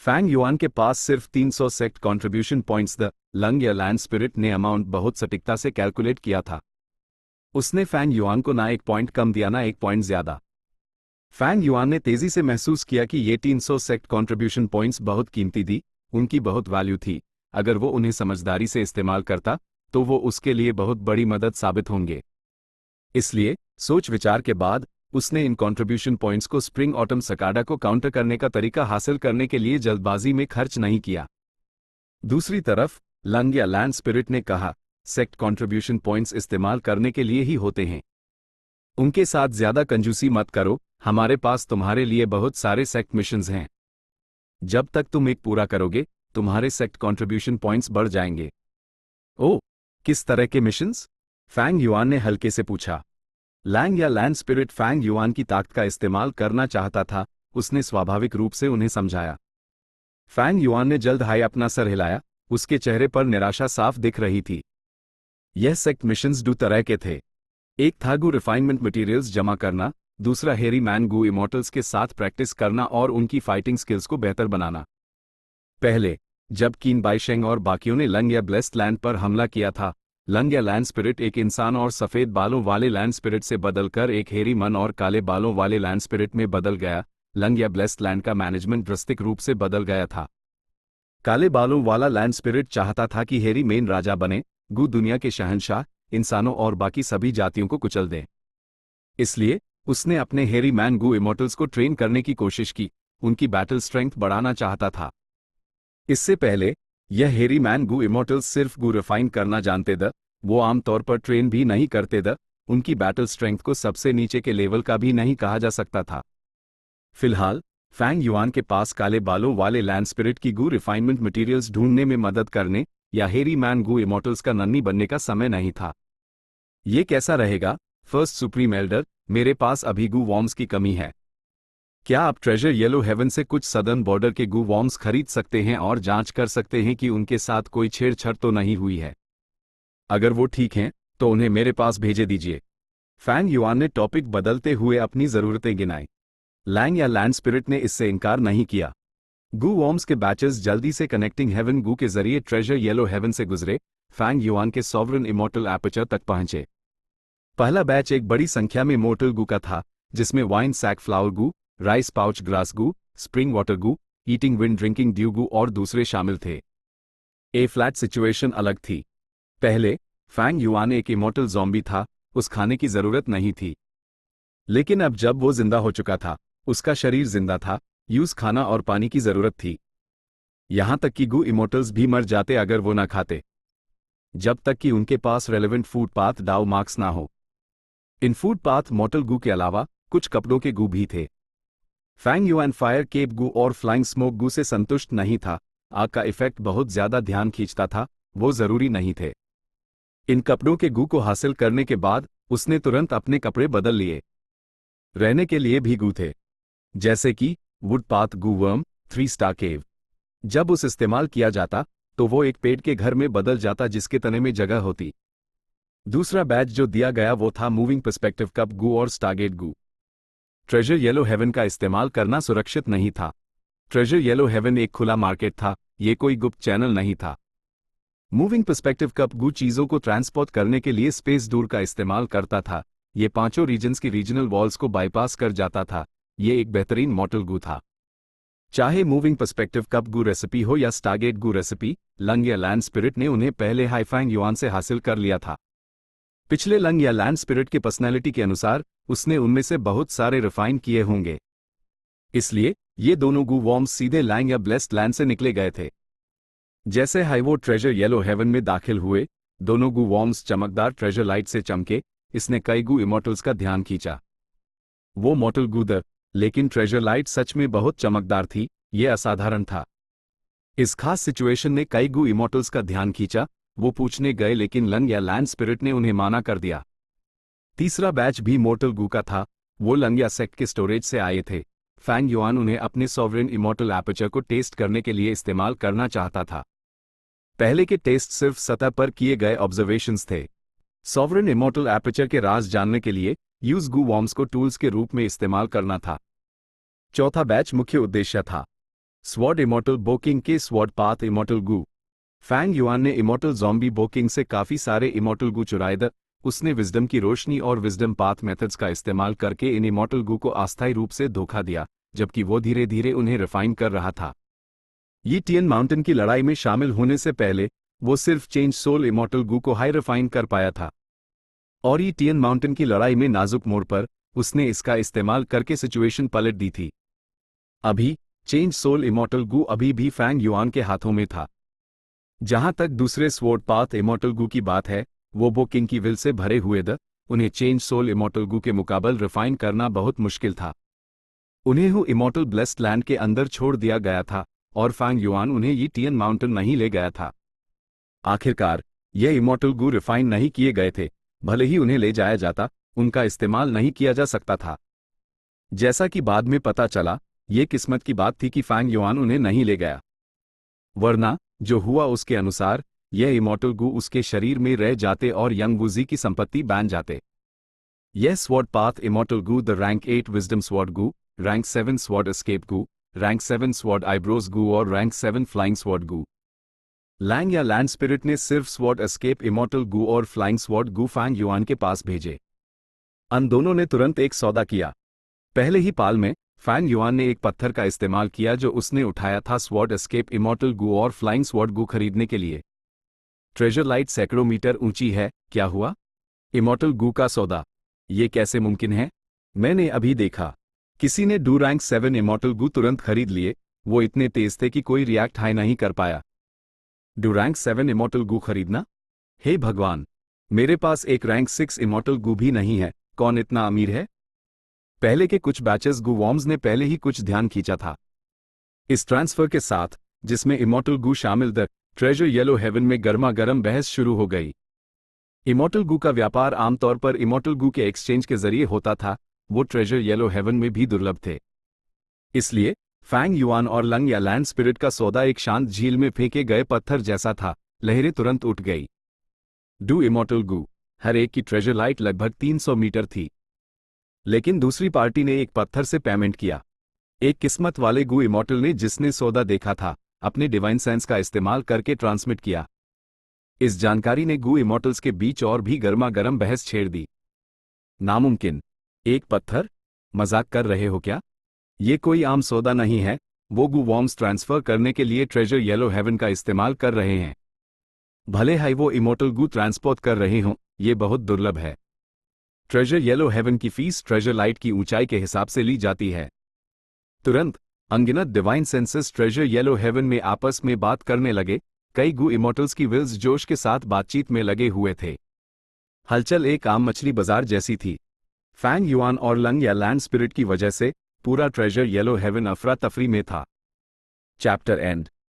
फैंग युआन के पास सिर्फ 300 sect contribution points the lung या लैंड स्पिरिट ने अमाउंट बहुत सटीकता से कैलकुलेट किया था। उसने फैंग युआन को ना एक पॉइंट कम दिया ना एक पॉइंट ज्यादा। फैंग युआन ने तेजी से महसूस किया कि ये 300 सेक्ट कंट्रीब्यूशन पॉइंट्स बहुत कीमती थी, उनकी बहुत वैल्यू थी। अगर वो उन्हें समझदारी से इस्तेमाल करता तो वो उसके लिए बहुत बड़ी मदद साबित होंगे। इसलिए सोच विचार के बाद उसने इन कंट्रीब्यूशन पॉइंट्स को स्प्रिंग ऑटम सकाडा को काउंटर करने का तरीका हासिल करने के लिए जल्दबाजी में खर्च नहीं किया। दूसरी तरफ लंग या लैंड स्पिरिट ने कहा, सेक्ट कंट्रीब्यूशन पॉइंट्स इस्तेमाल करने के लिए ही होते हैं, उनके साथ ज्यादा कंजूसी मत करो, हमारे पास तुम्हारे लिए बहुत सारे सेक्ट मिशंस हैं। जब तक तुम एक पूरा करोगे तुम्हारे सेक्ट कंट्रीब्यूशन पॉइंट्स बढ़ जाएंगे। ओह, किस तरह के मिशंस? फैंग युआन ने हल्के से पूछा। Lang Ya land spirit Fang yuan की ताकत का इस्तेमाल करना चाहता था, उसने स्वाभाविक रूप से उन्हें समझाया। फैंग युआन ने जल्द हाई अपना सर हिलाया, उसके चेहरे पर निराशा साफ दिख रही थी। यह सेक्ट मिशंस दो तरह के थे, एक था गू रिफाइनमेंट मटेरियल्स जमा करना, दूसरा हेरी मैन गू इमॉर्टल्स के साथ प्रैक्टिस करना और उनकी फाइटिंग स्किल्स को बेहतर बनाना। पहले जब कीन बाइशेंग और बाकियों ने लंग या ब्लेस्ड लैंड पर हमला किया था, लंग या लैंड स्पिरिट एक इंसान और सफेद बालों वाले लैंड स्पिरिट से बदलकर एक हेरी मन और काले बालों वाले लैंड स्पिरिट में बदल गया। लंग या ब्लेस्ड लैंड का मैनेजमेंट ड्रास्टिक रूप से बदल गया था। काले बालों वाला लैंड स्पिरिट चाहता था कि हेरी मेन राजा बने, गू दुनिया के शहंशाह, इंसानों और बाकी सभी जातियों को कुचल दे। इसलिए उसने अपने हेरी मैन गू इमॉर्टल्स को ट्रेन करने की कोशिश की, उनकी बैटल स्ट्रेंथ बढ़ाना चाहता था। इससे पहले यह हेरी मैन गू इमॉर्टल्स सिर्फ गू रिफाइन करना जानते थे, वो आमतौर पर ट्रेन भी नहीं करते थे, उनकी बैटल स्ट्रेंथ को सबसे नीचे के लेवल का भी नहीं कहा जा सकता था। फिलहाल फैंग युआन के पास काले बालों वाले लैंड स्पिरिट की गू रिफाइनमेंट मटेरियल्स ढूंढने में मदद करने या हेरी मैन गू इमॉर्टल्स का नन्ही बनने का समय नहीं था। ये कैसा रहेगा फर्स्ट सुप्रीम एल्डर, मेरे पास अभी गू वॉर्म्स की कमी है। क्या आप ट्रेजर येलो हेवन से कुछ सदर्न बॉर्डर के गू वॉर्म्स खरीद सकते हैं और जांच कर सकते हैं कि उनके साथ कोई छेड़छाड़ तो नहीं हुई है? अगर वो ठीक हैं तो उन्हें मेरे पास भेजे दीजिए। फैंग युआन ने टॉपिक बदलते हुए अपनी ज़रूरतें गिनाई। लैंग या लैंड स्पिरिट ने इससे इनकार नहीं किया। गू वॉर्म्स के बैचेस जल्दी से कनेक्टिंग हेवन गू के जरिए ट्रेजर येलो हेवन से गुजरे फैंग युआन के सॉवरन इमॉर्टल एपर्चर तक पहुंचे। पहला बैच एक बड़ी संख्या में मोर्टल गू का था, जिसमें वाइन सैक फ्लावर गू, राइस पाउच ग्रास गू, स्प्रिंग वाटर गू, ईटिंग विंड ड्रिंकिंग ड्यू गू और दूसरे शामिल थे। ए फ्लैट सिचुएशन अलग थी। पहले फैंग युआन एक इमॉर्टल ज़ॉम्बी था, उस खाने की जरूरत नहीं थी। लेकिन अब जब वो जिंदा हो चुका था, उसका शरीर जिंदा था, यूज खाना और पानी की जरूरत थी। यहां तक कि गू इमॉर्टल्स भी मर जाते अगर वो ना खाते, जब तक कि उनके पास रेलेवेंट फूड पाथ डाउ मार्क्स ना हो। इन फूड पाथ मॉर्टल गू के अलावा कुछ कपड़ों के गू भी थे। फैंग युआन फायर केप गू और फ्लाइंग स्मोक गू से संतुष्ट नहीं था। आग का इफेक्ट बहुत ज्यादा ध्यान खींचता था, वो जरूरी नहीं थे। इन कपड़ों के गू को हासिल करने के बाद उसने तुरंत अपने कपड़े बदल लिए। रहने के लिए भी गू थे, जैसे कि wood path Gu worm 3 star cave. जब उस इस्तेमाल किया जाता तो वो एक पेड़ के घर में बदल जाता जिसके तने में जगह होती। दूसरा बैच जो दिया गया वो था मूविंग पर्सपेक्टिव कप गू और स्टारगेट गू। ट्रेजर येलो हेवन का इस्तेमाल करना सुरक्षित नहीं था। ट्रेजर येलो हेवन एक खुला मार्केट था, ये कोई गुप्त चैनल नहीं था। मूविंग पर्सपेक्टिव कप गू चीजों को ट्रांसपोर्ट करने के लिए स्पेस डोर का इस्तेमाल करता था। ये पांचों रीजन्स की रीजनल वॉल्स को बाईपास कर जाता था। ये एक बेहतरीन मॉर्टल गू था। चाहे मूविंग पर्सपेक्टिव कप गू रेसिपी हो या स्टारगेट गू रेसिपी, लंग या लैंड स्पिरिट ने उन्हें पहले हाईफैंग युआन से हासिल कर लिया था। पिछले लंग या लैंड स्पिरिट के पर्सनैलिटी के अनुसार उसने उनमें से बहुत सारे रिफाइन किए होंगे। इसलिए ये दोनों गू वॉर्म्स सीधे लैंग या ब्लेस्ड लैंड से निकले गए थे। जैसे हाइवो ट्रेजर येलो हेवन में दाखिल हुए, दोनों गू वॉर्म्स चमकदार ट्रेजर लाइट से चमके। इसने कई गू इमॉर्टल्स का ध्यान खींचा। वो मॉर्टल गूदर, लेकिन ट्रेजर लाइट सच में बहुत चमकदार थी, ये असाधारण था। इस खास सिचुएशन ने कई गू इमॉर्टल्स का ध्यान खींचा। वो पूछने गए लेकिन लंग या लैंड स्पिरिट ने उन्हें माना कर दिया। तीसरा बैच भी मॉर्टल गू का था। वो लंग या सेक्ट के स्टोरेज से आए थे। फैंग युआन उन्हें अपने सॉवरेन इमॉर्टल एपर्चर को टेस्ट करने के लिए इस्तेमाल करना चाहता था। पहले के टेस्ट सिर्फ सतह पर किए गए ऑब्जर्वेशंस थे। सॉवरेन इमॉर्टल एपर्चर के राज जानने के लिए यूज गू वॉर्म्स को टूल्स के रूप में इस्तेमाल करना था। चौथा बैच मुख्य उद्देश्य था स्वॉर्ड इमॉर्टल बोकिंग के स्वॉर्ड पाथ इमॉर्टल गू। फैंग युआन ने इमॉर्टल ज़ॉम्बी बोकिंग से काफी सारे इमॉर्टल गू चुराए थे। उसने विजडम की रोशनी और विजडम पाथ मेथड्स का इस्तेमाल करके इन इमॉर्टल गू को अस्थायी रूप से धोखा दिया, जबकि वो धीरे धीरे उन्हें रिफाइन कर रहा था। ये टियन माउंटेन की लड़ाई में शामिल होने से पहले वो सिर्फ चेंज सोल इमॉर्टल गू को हाई रिफाइन कर पाया था, और ये टियन माउंटेन की लड़ाई में नाजुक मोड़ पर उसने इसका इस्तेमाल करके सिचुएशन पलट दी थी। अभी चेंज सोल इमॉर्टल गू अभी भी फैंग युआन के हाथों में था। जहां तक दूसरे स्वॉर्ड पाथ इमॉर्टल गू की बात है, वो बोकिंग की विल से भरे हुए थे। उन्हें चेंज सोल इमॉर्टल गू के मुकाबले रिफाइन करना बहुत मुश्किल था। उन्हें हु इमॉर्टल ब्लेस्ड लैंड के अंदर छोड़ दिया गया था और फैंग युआन उन्हें ये टियन माउंटेन नहीं ले गया था। आखिरकार ये इमॉर्टल गू रिफाइन नहीं किए गए थे। भले ही उन्हें ले जाया जाता, उनका इस्तेमाल नहीं किया जा सकता था। जैसा कि बाद में पता चला, ये किस्मत की बात थी कि फैंग युआन उन्हें नहीं ले गया, वरना जो हुआ उसके अनुसार यह इमॉर्टल गू उसके शरीर में रह जाते और यंग वूजी की संपत्ति बन जाते। यह sword path immortal Gu the rank 8 wisdom sword Gu, rank 7 sword escape Gu, rank 7 sword eyebrows Gu और rank 7 flying sword Gu. Lang Ya land spirit ने सिर्फ स्वॉर्ड एस्केप इमॉर्टल गू और flying sword Gu Fang Yuan के पास भेजे। उन दोनों ने तुरंत एक सौदा किया। पहले ही पाल में फैंग युआन ने एक पत्थर का इस्तेमाल किया जो उसने उठाया था स्वॉर्ड एस्केप इमॉर्टल गू और फ्लाइंग स्वॉर्ड गू खरीदने के लिए। ट्रेजर लाइट सैकड़ों मीटर ऊंची है। क्या हुआ? इमॉर्टल गू का सौदा। ये कैसे मुमकिन है? मैंने अभी देखा। किसी ने डू रैंक 7 इमॉर्टल गू तुरंत खरीद लिए। वो इतने तेज थे कि कोई रिएक्ट हाई नहीं कर पाया। डू रैंक 7 इमॉर्टल गू खरीदना? हे भगवान, मेरे पास एक रैंक 6 इमॉर्टल गू भी नहीं है। कौन इतना अमीर है? पहले के कुछ बैचेस गू वॉर्म्स ने पहले ही कुछ ध्यान खींचा था। इस ट्रांसफर के साथ, जिसमें इमॉर्टल गू शामिल द ट्रेजर येलो हेवन में गर्मा गर्म बहस शुरू हो गई। इमॉर्टल गू का व्यापार आमतौर पर इमॉर्टल गू के एक्सचेंज के जरिए होता था। वो ट्रेजर येलो हेवन में भी दुर्लभ थे। इसलिए फैंग युआन और लंग या लैंड स्पिरिट का सौदा एक शांत झील में फेंके गए पत्थर जैसा था। लहरें तुरंत उठ गई। डू इमॉर्टल गू, हर एक की ट्रेजर लाइट लगभग 300 मीटर थी। लेकिन दूसरी पार्टी ने एक पत्थर से पेमेंट किया। एक किस्मत वाले गू इमॉर्टल ने, जिसने सौदा देखा था, अपने डिवाइन सेंस का इस्तेमाल करके ट्रांसमिट किया। इस जानकारी ने गू इमॉर्टल्स के बीच और भी गर्मा गर्म बहस छेड़ दी। नामुमकिन, एक पत्थर, मजाक कर रहे हो क्या? ये कोई आम सौदा नहीं है। वो गू वॉर्म्स ट्रांसफर करने के लिए ट्रेजर येलो हेवन का इस्तेमाल कर रहे हैं। भले ही वो इमॉर्टल गू ट्रांसपोर्ट कर रहे हों, ये बहुत दुर्लभ है। ट्रेजर येलो हेवन की फीस ट्रेजर लाइट की ऊंचाई के हिसाब से ली जाती है। तुरंत अनगिनत divine senses treasure yellow heaven में आपस में बात करने लगे। कई गू इमॉर्टल्स की विल्स जोश के साथ बातचीत में लगे हुए थे। हलचल एक आम मछली बाजार जैसी थी। फैंग युआन और लंग या लैंड स्पिरिट की वजह से पूरा ट्रेजर येलो हेवन अफरा तफरी में था। Chapter and.